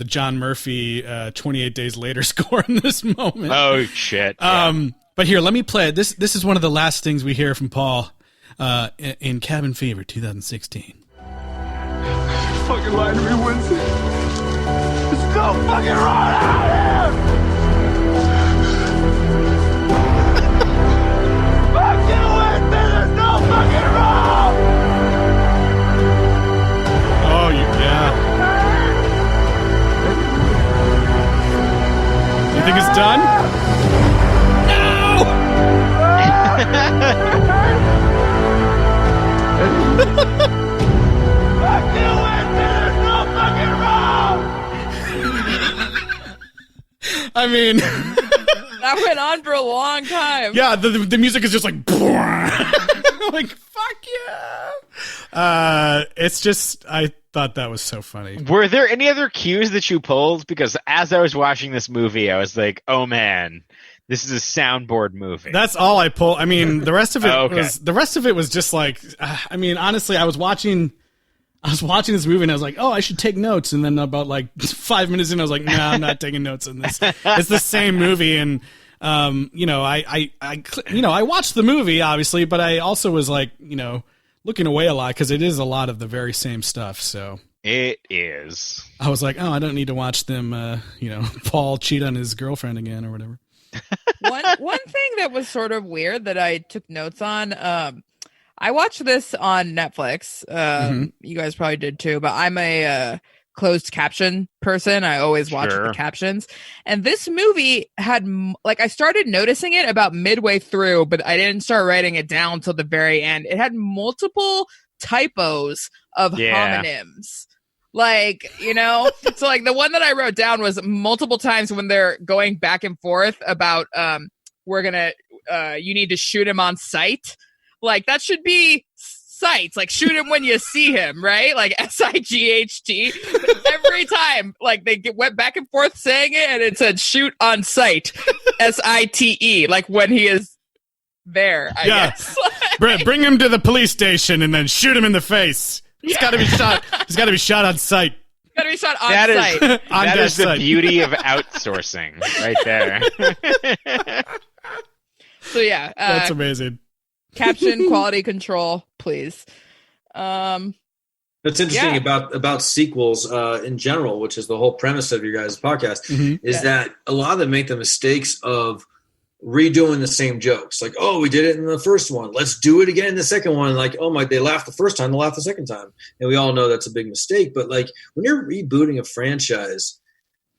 John Murphy 28 Days Later score in this moment. Oh, shit. Yeah. But here, let me play it. This is one of the last things we hear from Paul in Cabin Fever 2016. Fucking lied to me, Winston. There's no fucking right out here! Fuck you, Winston! There's no fucking wrong! Oh, yeah. You think it's done? No! Fuck you, Winston! There's no fucking wrong! I mean... That went on for a long time. Yeah, the music is just like... like, fuck yeah! It's just... I thought that was so funny. Were there any other cues that you pulled? Because as I was watching this movie, I was like, oh man, this is a soundboard movie. That's all I pulled. I mean, the rest of it Okay. was just like... I mean, honestly, I was watching this movie and I was like, oh, I should take notes. And then about like 5 minutes in, I was like, no, I'm not taking notes on this. It's the same movie. And, I watched the movie obviously, but I also was like, looking away a lot because it is a lot of the very same stuff. So It is. I was like, oh, I don't need to watch them, Paul cheat on his girlfriend again or whatever. One thing that was sort of weird that I took notes on, I watched this on Netflix. You guys probably did too, but I'm a closed caption person. I always watch the captions. And this movie had, I started noticing it about midway through, but I didn't start writing it down till the very end. It had multiple typos of homonyms. So the one that I wrote down was multiple times when they're going back and forth about, you need to shoot him on sight. Like, that should be sights. Like, shoot him when you see him, right? Like, SIGHT. Every time, went back and forth saying it, and it said shoot on sight. SITE. Like, when he is there, I guess. Bring him to the police station and then shoot him in the face. He's got to be shot. He's got to be shot on sight. Got to be shot on sight. That is the beauty of outsourcing right there. So, yeah. That's amazing. Caption quality control, please. That's interesting Yeah. about sequels in general, which is the whole premise of your guys' podcast, is Yeah. that a lot of them make the mistakes of redoing the same jokes. Like, oh, we did it in the first one. Let's do it again in the second one. Like, oh my, they laughed the first time, they laughed the second time. And we all know that's a big mistake. But like when you're rebooting a franchise,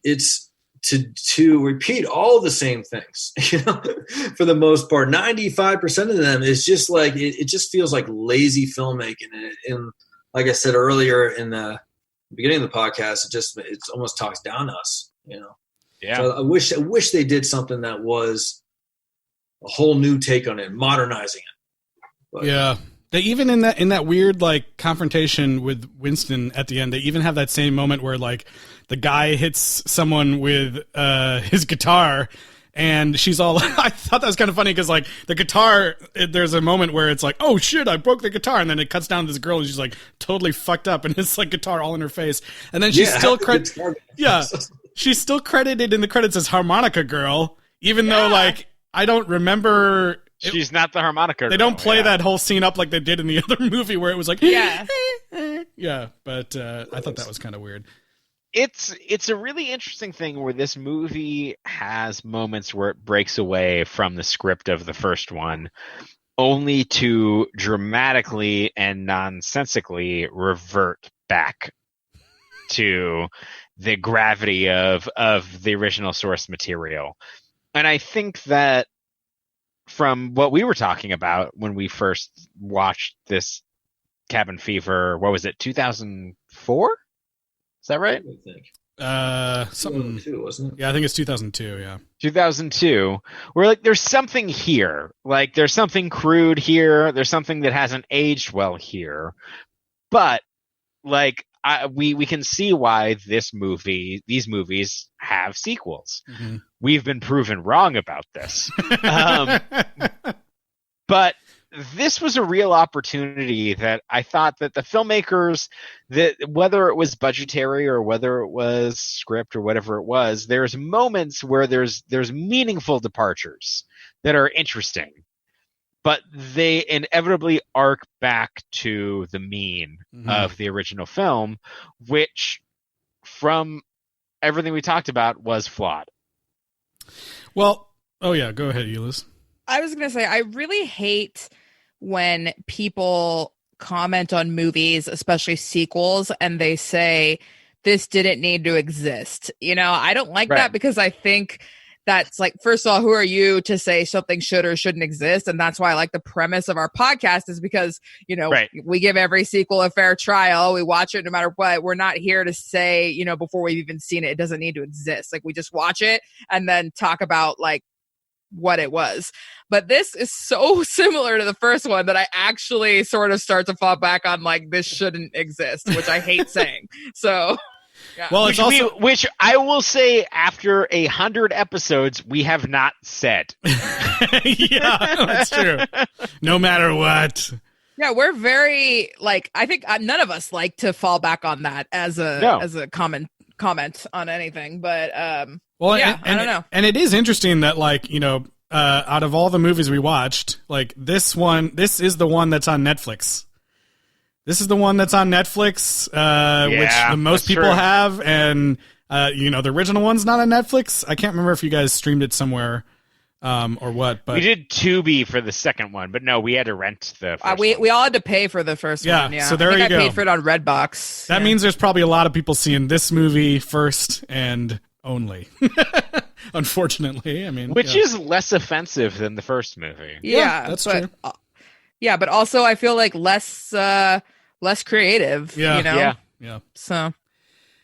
it's to repeat all the same things, for the most part. 95% of them is just like it just feels like lazy filmmaking. And like I said earlier in the beginning of the podcast, it almost talks down to us, Yeah. So I wish they did something that was a whole new take on it, modernizing it. But, yeah. They even in that weird like confrontation with Winston at the end, they even have that same moment where like the guy hits someone with his guitar, and she's all. I thought that was kind of funny because like the guitar, there's a moment where it's like, oh shit, I broke the guitar, and then it cuts down to this girl and she's like totally fucked up, and it's like guitar all in her face, and then she's still she's still credited in the credits as harmonica girl, even though like I don't remember. She's not the harmonica girl. They don't play that whole scene up like they did in the other movie where it was like, yeah, but I thought that was kind of weird. It's a really interesting thing where this movie has moments where it breaks away from the script of the first one, only to dramatically and nonsensically revert back to the gravity of the original source material. And I think that from what we were talking about when we first watched this Cabin Fever, what was it, 2004? Is that right? I think. Something 2002, wasn't it? Yeah, I think it's 2002. Yeah, 2002. We're like, there's something here. Like, there's something crude here. There's something that hasn't aged well here. But like, we can see why these movies have sequels. Mm-hmm. We've been proven wrong about this. But this was a real opportunity that I thought that the filmmakers, that whether it was budgetary or whether it was script or whatever it was, there's moments where there's meaningful departures that are interesting, but they inevitably arc back to the mean of the original film, which from everything we talked about was flawed. Well, oh yeah, go ahead, Elis. I was going to say, I really hate when people comment on movies, especially sequels, and they say, this didn't need to exist. I don't like that, because I think that's like, first of all, who are you to say something should or shouldn't exist? And that's why I like the premise of our podcast, is because, we give every sequel a fair trial. We watch it no matter what. We're not here to say, before we've even seen it, it doesn't need to exist. Like, we just watch it and then talk about like what it was. But this is so similar to the first one that I actually sort of start to fall back on like, this shouldn't exist, which I hate saying. So yeah. Well, it's also which I will say, after 100 episodes, we have not said. Yeah, that's true. No matter what. Yeah, we're very like, I think none of us like to fall back on that as a comment on anything. But well, yeah, and, I don't know. And it is interesting that like, out of all the movies we watched, like this is the one that's on Netflix. This is the one that's on Netflix, which the most people have, and the original one's not on Netflix. I can't remember if you guys streamed it somewhere or what. But we did Tubi for the second one, but no, we had to rent the first we all had to pay for the first one. Yeah, so there I you go. I paid for it on Redbox. That means there's probably a lot of people seeing this movie first and only. Unfortunately, I mean, which is less offensive than the first movie. Yeah, that's true. Yeah, but also I feel like less creative. Yeah. So,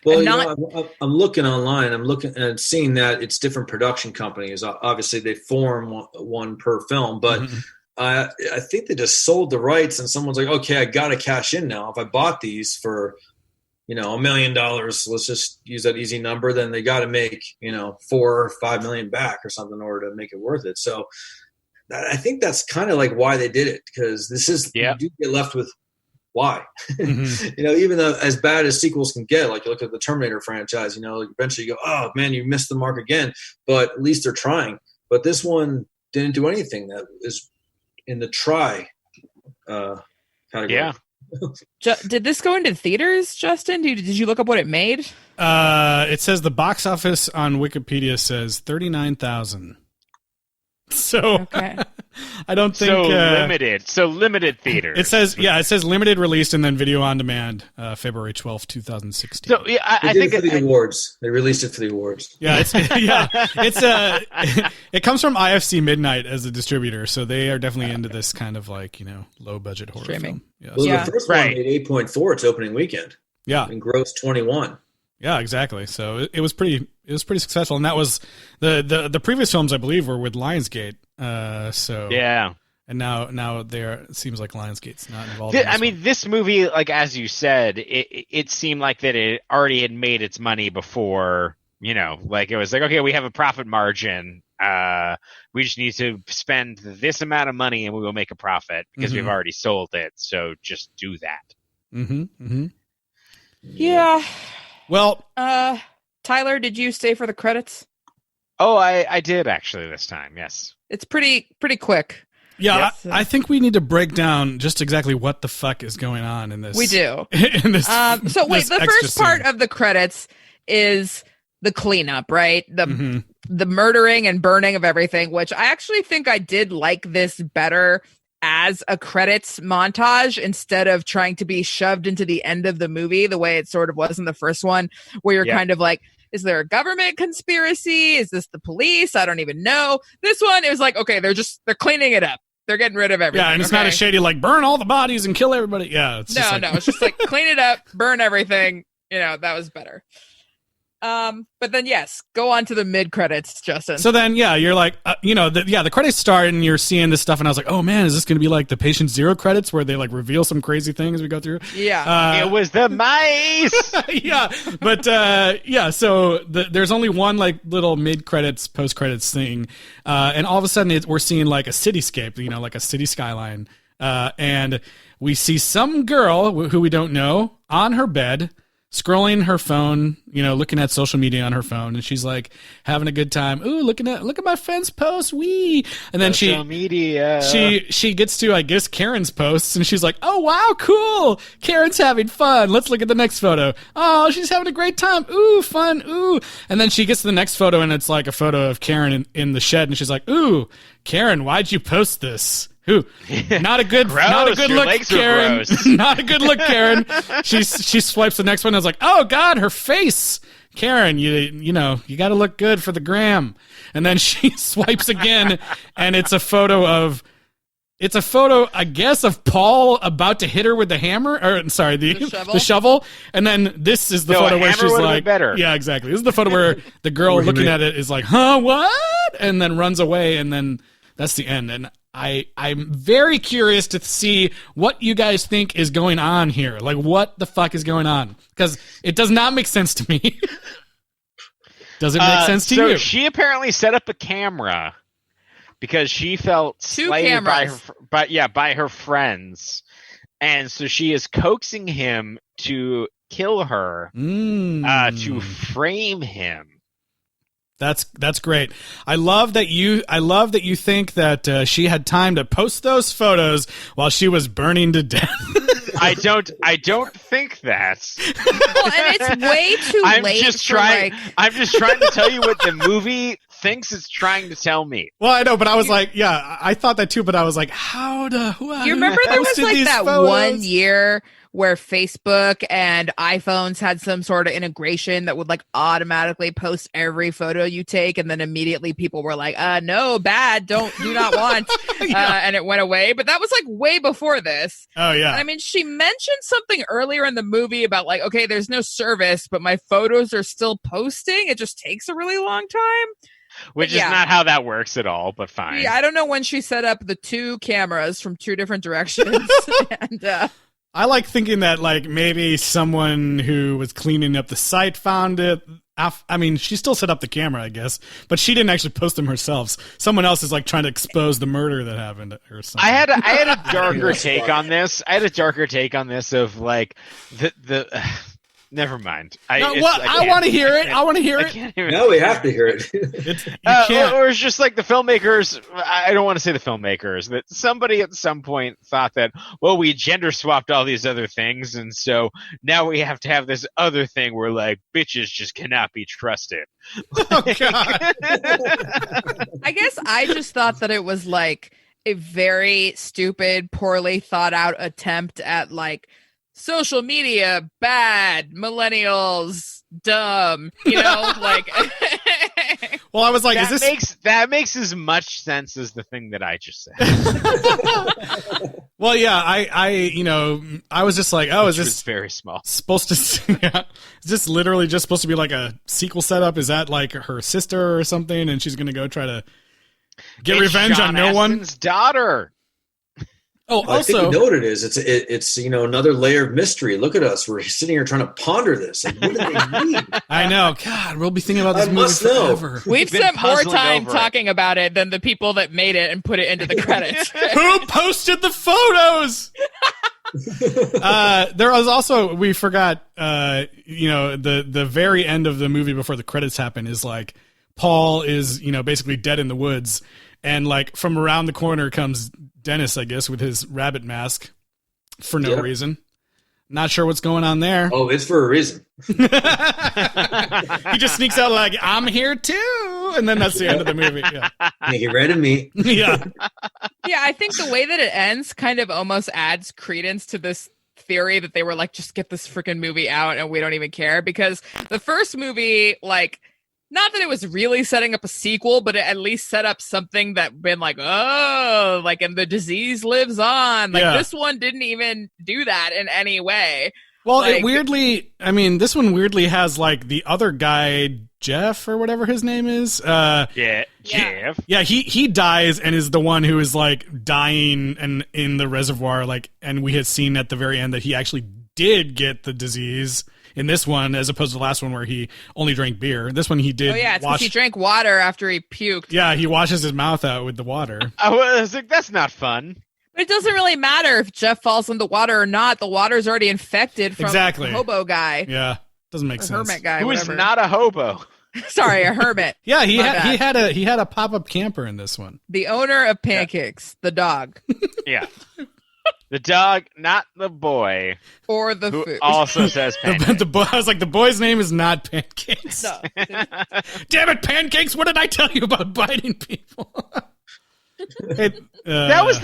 well, I'm looking online. I'm looking and seeing that it's different production companies. Obviously, they form one per film, but I think they just sold the rights, and someone's like, "Okay, I got to cash in now. If I bought these for, $1 million, let's just use that easy number. Then they got to make, 4 or 5 million back or something in order to make it worth it." So I think that's kind of like why they did it, because this is, you do get left with why, even though as bad as sequels can get, like you look at the Terminator franchise, eventually you go, oh man, you missed the mark again, but at least they're trying. But this one didn't do anything that is in the try category. Did this go into theaters, Justin? Did you look up what it made? It says the box office on Wikipedia says 39,000. So okay. I don't think limited theaters. It says limited released and then video on demand, February 12th, 2016. So yeah, I think for the awards. They released it for the awards. Yeah, it comes from IFC Midnight as a distributor, so they are definitely into this kind of like, low budget horror streaming. film. Yeah. Well, the first one made 8.4 its opening weekend. Yeah, and grossed 21. Yeah, exactly. So it was pretty successful, and that was the previous films I believe were with Lionsgate. So yeah, and now it seems like Lionsgate's not involved. This movie, like as you said, it seemed like that it already had made its money before. Like it was like, okay, we have a profit margin. We just need to spend this amount of money, and we will make a profit because we've already sold it. So just do that. Mm-hmm. Mm-hmm. Yeah. Well, Tyler, did you stay for the credits? Oh, I did actually this time. Yes, it's pretty quick. Yeah, yes. I think we need to break down just exactly what the fuck is going on in this. We do. In this, so wait, the first part of the credits is the cleanup, right? The murdering and burning of everything, which I actually think I did like this better as a credits montage instead of trying to be shoved into the end of the movie the way it sort of was in the first one, where you're kind of like, is there a government conspiracy? Is this the police? I don't even know. This one, it was like, okay, they're cleaning it up. They're getting rid of everything. Yeah, and it's not a shady like burn all the bodies and kill everybody. Yeah, it's it's just like clean it up, burn everything. That was better. But then yes, go on to the mid credits, Justin. So then, you're like, the credits start and you're seeing this stuff, and I was like, oh man, is this going to be like the Patient Zero credits where they like reveal some crazy thing as we go through? Yeah, it was the mice. Yeah, but so there's only one like little mid credits, post credits thing, and all of a sudden we're seeing like a cityscape, like a city skyline, and we see some girl who we don't know on her bed, scrolling her phone, looking at social media on her phone, and she's like having a good time. Ooh, look at my friend's post, wee. And then social media. She gets to, I guess, Karen's posts, and she's like, oh wow, cool. Karen's having fun. Let's look at the next photo. Oh, she's having a great time. Ooh, fun. Ooh. And then she gets to the next photo, and it's like a photo of Karen in the shed, and she's like, ooh, Karen, why'd you post this? Who? Not a good look, Karen. Not a good look, Karen. She swipes the next one. I was like, oh God, her face, Karen. You got to look good for the gram. And then she swipes again, and it's a photo, I guess, of Paul about to hit her with the hammer, or sorry, the shovel. And then this is the photo where she's like, better. Yeah, exactly. This is the photo where the girl looking at it is like, huh, what? And then runs away, and then that's the end. And I'm very curious to see what you guys think is going on here. Like, what the fuck is going on? Because it does not make sense to me. Does it make sense to you? So she apparently set up a camera because she felt slighted by her friends, and so she is coaxing him to kill her, to frame him. That's great. I love that you think that she had time to post those photos while she was burning to death. I don't think that. Well, and it's way too late. I'm just trying to tell you what the movie thinks it's trying to tell me. Well, I know, but I was like, yeah, I thought that too, but I was like, you remember there was like that photos? 1 year where Facebook and iPhones had some sort of integration that would like automatically post every photo you take, and then immediately people were like, no, bad, do not want. And it went away. But that was like way before this. Oh yeah. I mean, she mentioned something earlier in the movie about like, okay, there's no service, but my photos are still posting. It just takes a really long time. Which is not how that works at all, but fine. Yeah, I don't know when she set up the two cameras from two different directions. And I like thinking that like maybe someone who was cleaning up the site found it. I mean, she still set up the camera, I guess, but she didn't actually post them herself. Someone else is like trying to expose the murder that happened or something. I had a darker take on this. Of like the Never mind. I want to hear it. I want to hear it. Now we have to hear it. Or it's just like the filmmakers. I don't want to say the filmmakers. That somebody at some point thought that, well, we gender swapped all these other things, and so now we have to have this other thing where like bitches just cannot be trusted. Oh God. I guess I just thought that it was like a very stupid, poorly thought out attempt at like social media bad, millennials dumb, like. Well, I was like, that makes as much sense as the thing that I just said. Well, yeah, I was just like, oh, is this very small? Supposed to? Yeah, is this literally just supposed to be like a sequel setup? Is that like her sister or something, and she's gonna go try to get revenge Sean on no Astin's daughter? Oh, I think we know what it is. It's another layer of mystery. Look at us. We're sitting here trying to ponder this. Like, what do they mean? I know. God, we'll be thinking about this movie forever. We've spent more time talking about it than the people that made it and put it into the credits. Who posted the photos? There was also, we forgot, the very end of the movie before the credits happen is like Paul is, basically dead in the woods. And like from around the corner comes Dennis, I guess, with his rabbit mask for no reason. Not sure what's going on there. Oh, it's for a reason. He just sneaks out like, I'm here too. And then that's the end of the movie. Yeah. He read me. Yeah. Yeah, I think the way that it ends kind of almost adds credence to this theory that they were like, just get this freaking movie out and we don't even care. Because the first movie, like, not that it was really setting up a sequel, but it at least set up something that been like, oh, like, and the disease lives on. Like, this one didn't even do that in any way. Well, like, it weirdly, this one weirdly has, like, the other guy, Jeff, or whatever his name is. Yeah, Jeff. Yeah, he dies and is the one who is, like, dying and in the reservoir, like, and we had seen at the very end that he actually did get the disease in this one, as opposed to the last one where he only drank beer. This one he did. Oh yeah, it's because he drank water after he puked. Yeah, he washes his mouth out with the water. I was like, that's not fun. But it doesn't really matter if Jeff falls in the water or not. The water's already infected from the hobo guy. Yeah, doesn't make sense. Hermit guy, who whatever. is not a hobo. Sorry, a hermit. Yeah, he had a pop-up camper in this one. The owner of Pancakes, the dog. Yeah. The dog, not the boy. Or the who food. Also says Pancakes. I was like, the boy's name is not Pancakes. No. Damn it, Pancakes! What did I tell you about biting people? That was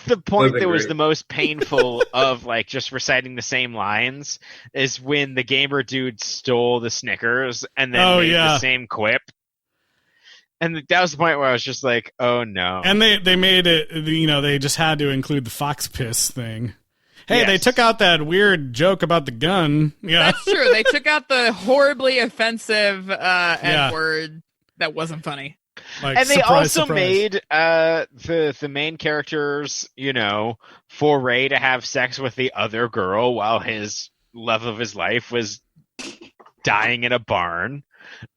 the point that was the most painful of like just reciting the same lines is when the gamer dude stole the Snickers and then made the same quip. And that was the point where I was just like, oh no. And they made it, they just had to include the fox piss thing. Hey, they took out that weird joke about the gun. Yeah, that's true. They took out the horribly offensive N-word that wasn't funny. Like, and they also made the main characters, foray to have sex with the other girl while his love of his life was dying in a barn.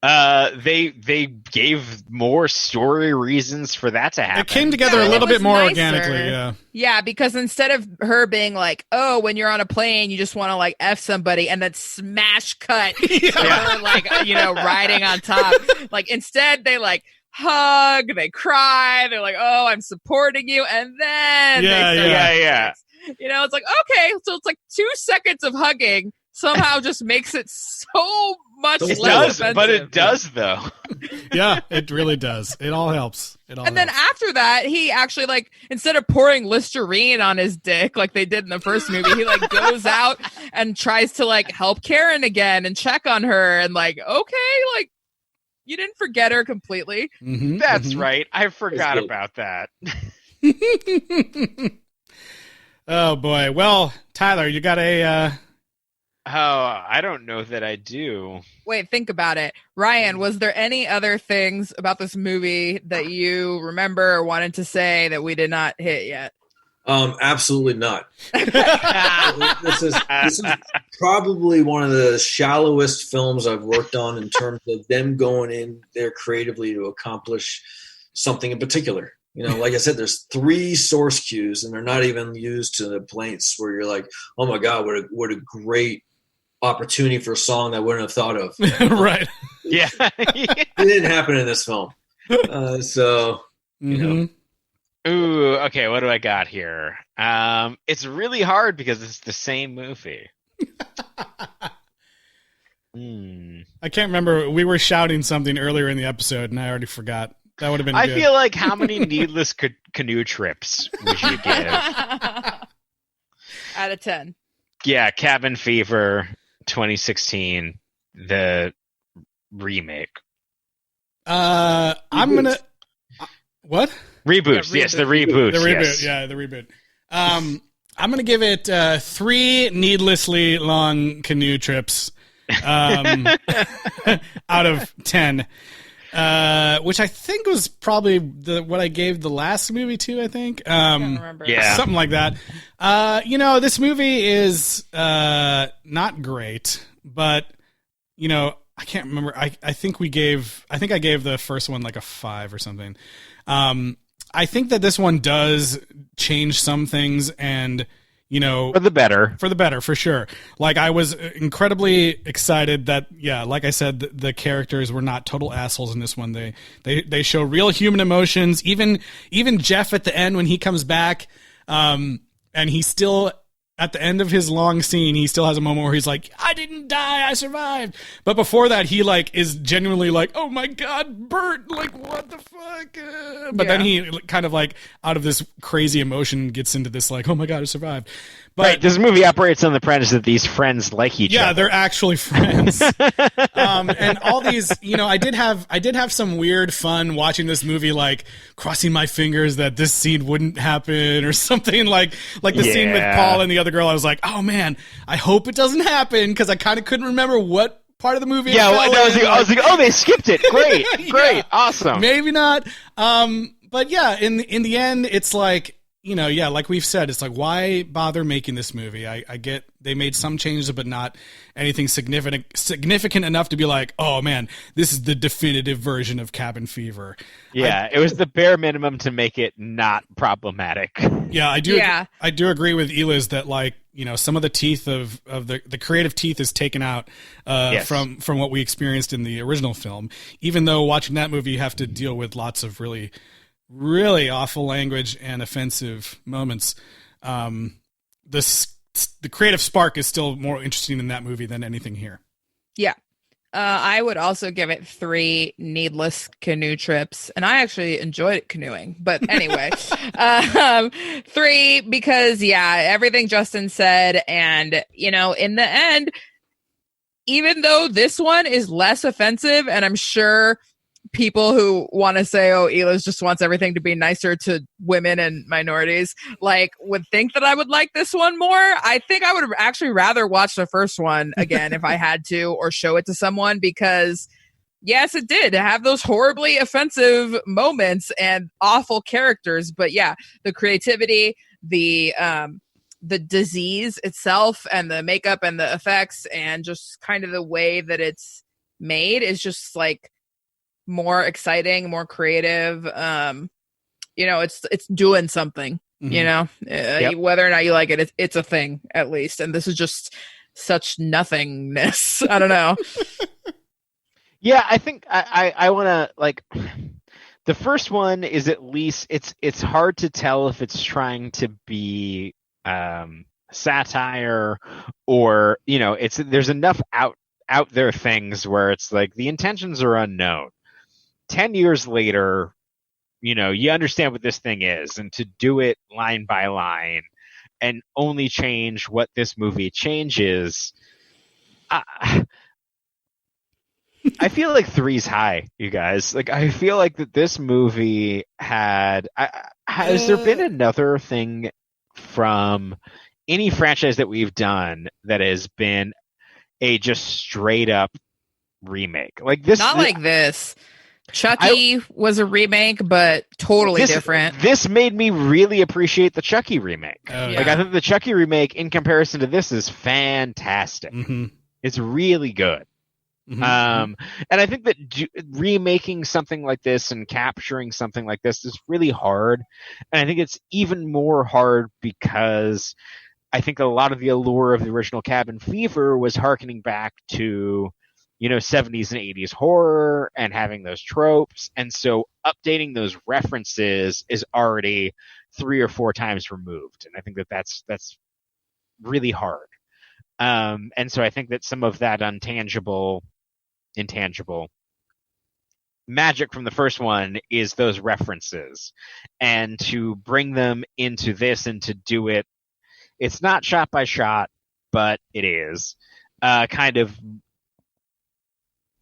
They gave more story reasons for that to happen. It came together a little bit more organically, yeah, because instead of her being like, oh, when you're on a plane you just want to like F somebody and then smash cut her like riding on top, like instead they like hug, they cry, they're like, oh, I'm supporting you, and then it's like, okay, so it's like 2 seconds of hugging somehow just makes it so much less offensive. But it does, though. Yeah, it really does. It all helps. And then after that, he actually, like, instead of pouring Listerine on his dick like they did in the first movie, he, like, goes out and tries to, like, help Karen again and check on her and, like, okay, like, you didn't forget her completely. Mm-hmm, That's right. I forgot about that. Oh, boy. Well, Tyler, you got a... Oh, I don't know that I do. Wait, think about it. Ryan, was there any other things about this movie that you remember or wanted to say that we did not hit yet? Absolutely not. This is probably one of the shallowest films I've worked on in terms of them going in there creatively to accomplish something in particular. Like I said, there's 3 source cues, and they're not even used to the points where you're like, oh my God, what a great opportunity for a song that I wouldn't have thought of. Right. Yeah. It didn't happen in this film. So, you know. Ooh, okay, what do I got here? It's really hard because it's the same movie. I can't remember. We were shouting something earlier in the episode, and I already forgot. That would have been good. I feel like how many needless canoe trips would you give? Out of 10. Yeah, Cabin Fever 2016, the remake. I'm gonna what? Reboot. Yes, the reboot. The reboot. Yes. Yeah, the reboot. I'm gonna give it 3 needlessly long canoe trips out of 10. Which I think was probably what I gave the last movie to, I think. I don't remember. Yeah. Something like that. This movie is not great, but I can't remember. I think I gave the first one like a 5 or something. I think that this one does change some things, and for the better, for sure. Like, I was incredibly excited that, like I said, the characters were not total assholes in this one. They show real human emotions. Even Jeff at the end, when he comes back, and he still, at the end of his long scene, he still has a moment where he's like, I didn't die, I survived. But before that, he like is genuinely like, oh my God, Bert, like what the fuck? But then he kind of like out of this crazy emotion gets into this like, oh my God, I survived. But right, this movie operates on the premise that these friends like each other. Yeah, they're actually friends. And all these, I did have some weird fun watching this movie, like crossing my fingers that this scene wouldn't happen or something like the scene with Paul and the other girl. I was like, oh man, I hope it doesn't happen, because I kind of couldn't remember what part of the movie. Yeah, I was like, oh, they skipped it. Great, awesome. Maybe not. But yeah, in the end, it's like, like we've said, it's like, why bother making this movie? I get they made some changes, but not anything significant enough to be like, oh man, this is the definitive version of Cabin Fever. Yeah, it was the bare minimum to make it not problematic. Yeah, I do. Yeah. I do agree with Eliz that, like, some of the teeth of the creative teeth is taken out from what we experienced in the original film. Even though watching that movie, you have to deal with lots of really, really awful language and offensive moments. The creative spark is still more interesting in that movie than anything here. Yeah. I would also give it 3 needless canoe trips, and I actually enjoyed canoeing. But anyway, 3 because everything Justin said, and in the end, even though this one is less offensive, and I'm sure people who want to say, oh, Eliz just wants everything to be nicer to women and minorities, like, would think that I would like this one more. I think I would actually rather watch the first one again if I had to, or show it to someone, because yes, it did have those horribly offensive moments and awful characters. But yeah, the creativity, the disease itself, and the makeup and the effects, and just kind of the way that it's made is just like more exciting, more creative. It's doing something. Mm-hmm. Whether or not you like it, it's a thing, at least. And this is just such nothingness. I don't know. Yeah, I think I want to, like, the first one is, at least it's hard to tell if it's trying to be satire, or there's enough out there things where it's like the intentions are unknown. 10 years later, you understand what this thing is, and to do it line by line and only change what this movie changes, I feel like 3's high, you guys. Like, I feel like that this movie has there been another thing from any franchise that we've done that has been a just straight up remake like this? Not like this. Chucky was a remake, but totally different. This made me really appreciate the Chucky remake. Like, I think the Chucky remake, in comparison to this, is fantastic. Mm-hmm. It's really good. Mm-hmm. And I think that remaking something like this and capturing something like this is really hard. And I think it's even more hard because I think a lot of the allure of the original Cabin Fever was harkening back to, 70s and 80s horror and having those tropes. And so updating those references is already 3 or 4 times removed. And I think that's really hard. And so I think that some of that intangible magic from the first one is those references. And to bring them into this and to do it, it's not shot by shot, but it is kind of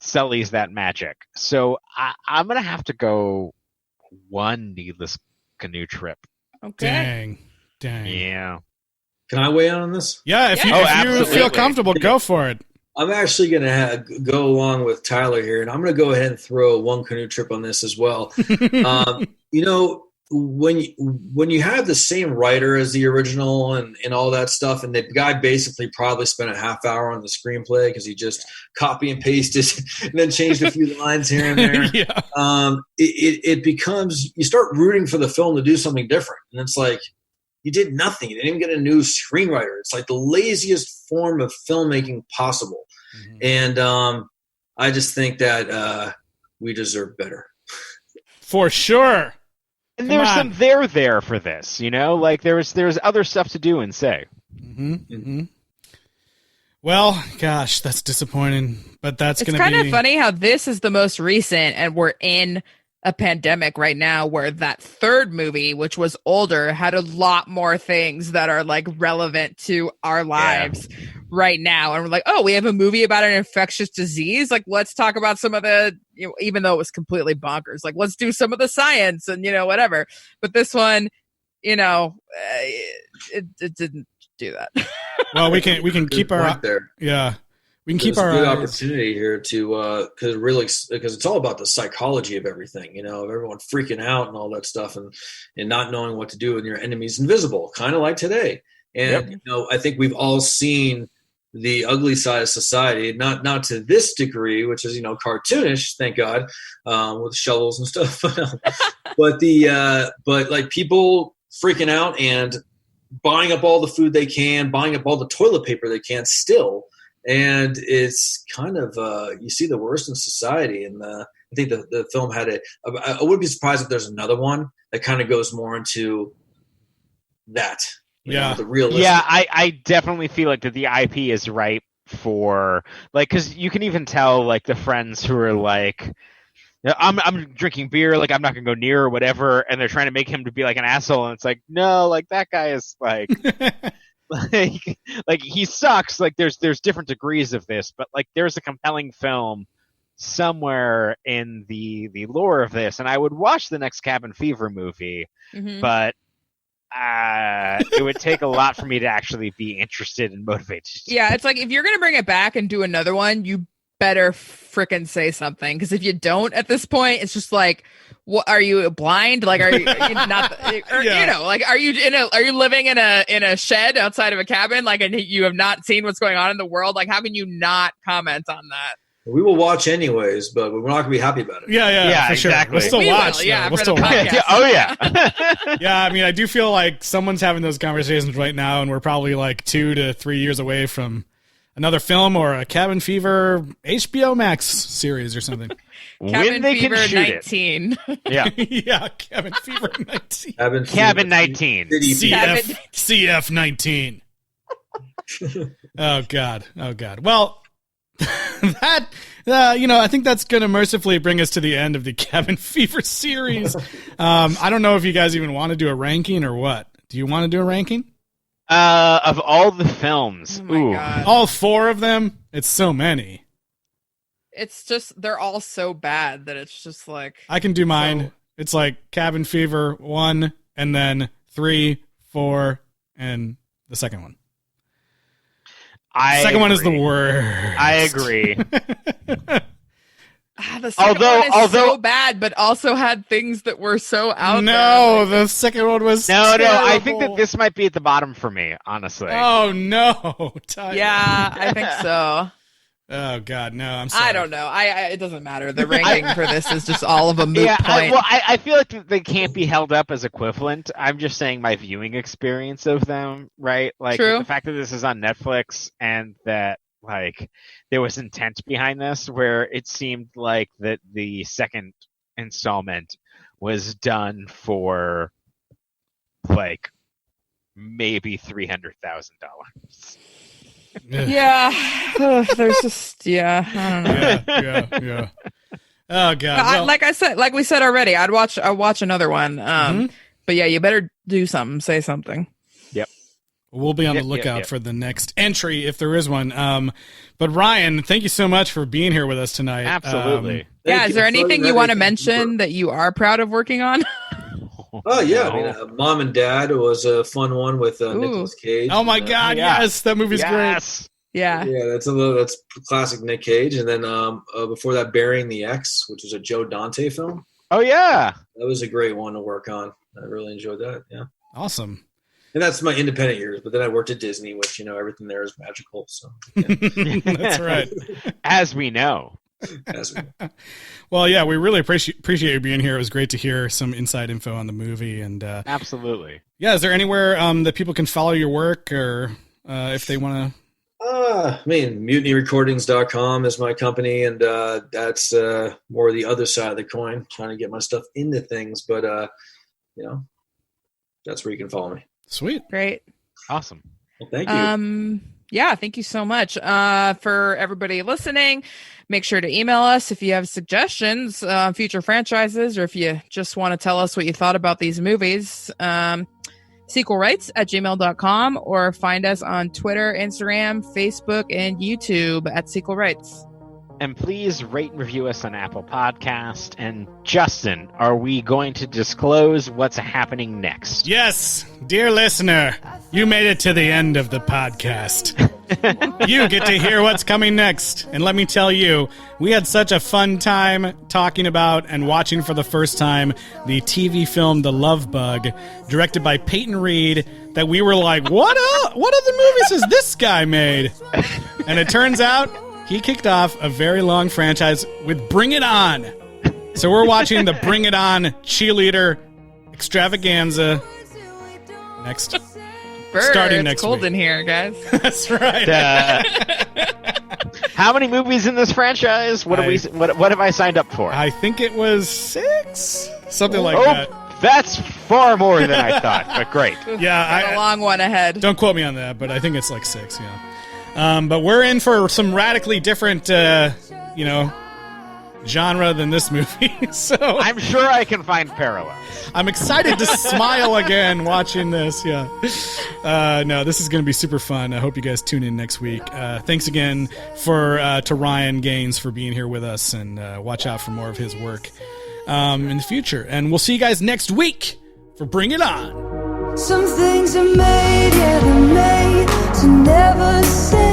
sullies that magic. So I'm going to have to go 1 needless canoe trip. Okay. Dang. Yeah. Can I weigh in on this? Yeah, if you feel comfortable, go for it. I'm actually going to go along with Tyler here, and I'm going to go ahead and throw 1 canoe trip on this as well. When you have the same writer as the original and all that stuff, and the guy basically probably spent a half hour on the screenplay because he just copy and pasted and then changed a few lines here and there. Yeah. It becomes, you start rooting for the film to do something different, and it's like you did nothing. You didn't even get a new screenwriter. It's like the laziest form of filmmaking possible, and I just think that we deserve better. For sure. And there's some there for this, like there's other stuff to do and say. Well, gosh, that's disappointing, but that's going to be... It's kind of funny how this is the most recent, and we're in a pandemic right now where that third movie, which was older, had a lot more things that are like relevant to our lives right now. And we're like, oh, we have a movie about an infectious disease. Like, let's talk about some of the, even though it was completely bonkers, like, let's do some of the science and, whatever. But this one, it didn't do that. Well, we can keep our there. Yeah. We can keep There's our a good eyes. opportunity here to because it's all about the psychology of everything, of everyone freaking out and all that stuff, and not knowing what to do when your enemy's invisible, kind of like today. And I think we've all seen the ugly side of society, not to this degree, which is cartoonish, thank God, with shovels and stuff, but like people freaking out and buying up all the food they can, buying up all the toilet paper they can still. And it's kind of you see the worst in society, and I think the film had I wouldn't be surprised if there's another one that kind of goes more into that. The realistic. Yeah, I definitely feel like that the IP is ripe for because you can even tell the friends who are like, I'm drinking beer, I'm not gonna go near or whatever, and they're trying to make him to be an asshole, and it's like, no, that guy is like he sucks. There's different degrees of this, but there's a compelling film somewhere in the lore of this, and I would watch the next Cabin Fever movie, but it would take a lot for me to actually be interested and motivated. Yeah, it's like if you're gonna bring it back and do another one, you better frickin' say something, because if you don't at this point, it's just like, what are you blind? Are you not? Are you living in a shed outside of a cabin? And you have not seen what's going on in the world? How can you not comment on that? We will watch anyways, but we're not going to be happy about it. Yeah, for exactly. Sure. We'll still watch. We'll still watch. Oh yeah. Yeah, I mean, I do feel like someone's having those conversations right now, and we're probably 2 to 3 years away from another film or a Cabin Fever HBO Max series or something. Cabin Fever 19. Yeah. Yeah, Cabin Fever 19. Cabin 19. CF 19. Oh God. Well, that I think that's going to mercifully bring us to the end of the Cabin Fever series. I don't know if you guys even want to do a ranking or what. Do you want to do a ranking? Of all the films, oh my God. All 4 of them. It's so many. It's just they're all so bad that it's just I can do mine. It's Cabin Fever 1, and then 3, 4, and the second one. The second one is the worst. I agree. The second one is so bad, but also had things that were so out there. No, the second one was terrible. I think that this might be at the bottom for me, honestly. Oh, no. Tyler. Yeah, I think so. Oh God, no! I'm sorry. I don't know. It doesn't matter. The ranking for this is just all of a moot point. I feel like they can't be held up as equivalent. I'm just saying my viewing experience of them, right? Like True. The fact that this is on Netflix and that like there was intent behind this, where it seemed like that the second installment was done for like maybe $300,000. Yeah, there's just I don't know. Yeah. Oh God! Like I said, like we said already, I'd watch another one. But yeah, you better do something, say something. Yep. We'll be on the lookout for the next entry if there is one. But Ryan, thank you so much for being here with us tonight. Absolutely. Is there anything you want to mention that you are proud of working on? Oh yeah, I mean, Mom and Dad was a fun one with Nicolas Cage. Oh my God, yes, that movie's great. Yeah, that's classic Nick Cage. And then before that, Burying the Ex, which was a Joe Dante film. Oh yeah, that was a great one to work on. I really enjoyed that. Yeah, awesome. And that's my independent years. But then I worked at Disney, which everything there is magical. So yeah. That's right, as we know. Well, yeah, we really appreciate you being here. It was great to hear some inside info on the movie, and absolutely. Yeah, is there anywhere that people can follow your work, or if they want to? I mean, mutinyrecordings.com is my company, and that's more the other side of the coin, trying to get my stuff into things. But that's where you can follow me. Sweet, great, awesome. Well, thank you. Yeah, thank you so much. For everybody listening, make sure to email us if you have suggestions on future franchises, or if you just want to tell us what you thought about these movies. sequelrights@gmail.com, or find us on Twitter, Instagram, Facebook, and YouTube at Sequel Rights. And please rate and review us on Apple Podcast. And Justin, are we going to disclose what's happening next? Yes, dear listener, you made it to the end of the podcast. You get to hear what's coming next. And let me tell you, we had such a fun time talking about and watching for the first time the TV film The Love Bug, directed by Peyton Reed, that we were like, what other movies has this guy made? And it turns out he kicked off a very long franchise with Bring It On. So we're watching the Bring It On cheerleader extravaganza next. Starting next cold week. In here, guys. That's right. How many movies in this franchise? What have I signed up for? I think it was 6, something like that. That's far more than I thought, but great. Yeah, a long one ahead. Don't quote me on that, but I think it's like 6. Yeah. But we're in for some radically different, genre than this movie. So I'm sure I can find parallels. I'm excited to smile again watching this. Yeah. No, this is going to be super fun. I hope you guys tune in next week. Thanks again to Ryan Gaines for being here with us, and watch out for more of his work in the future. And we'll see you guys next week for Bring It On. Some things are made, they're made to never say.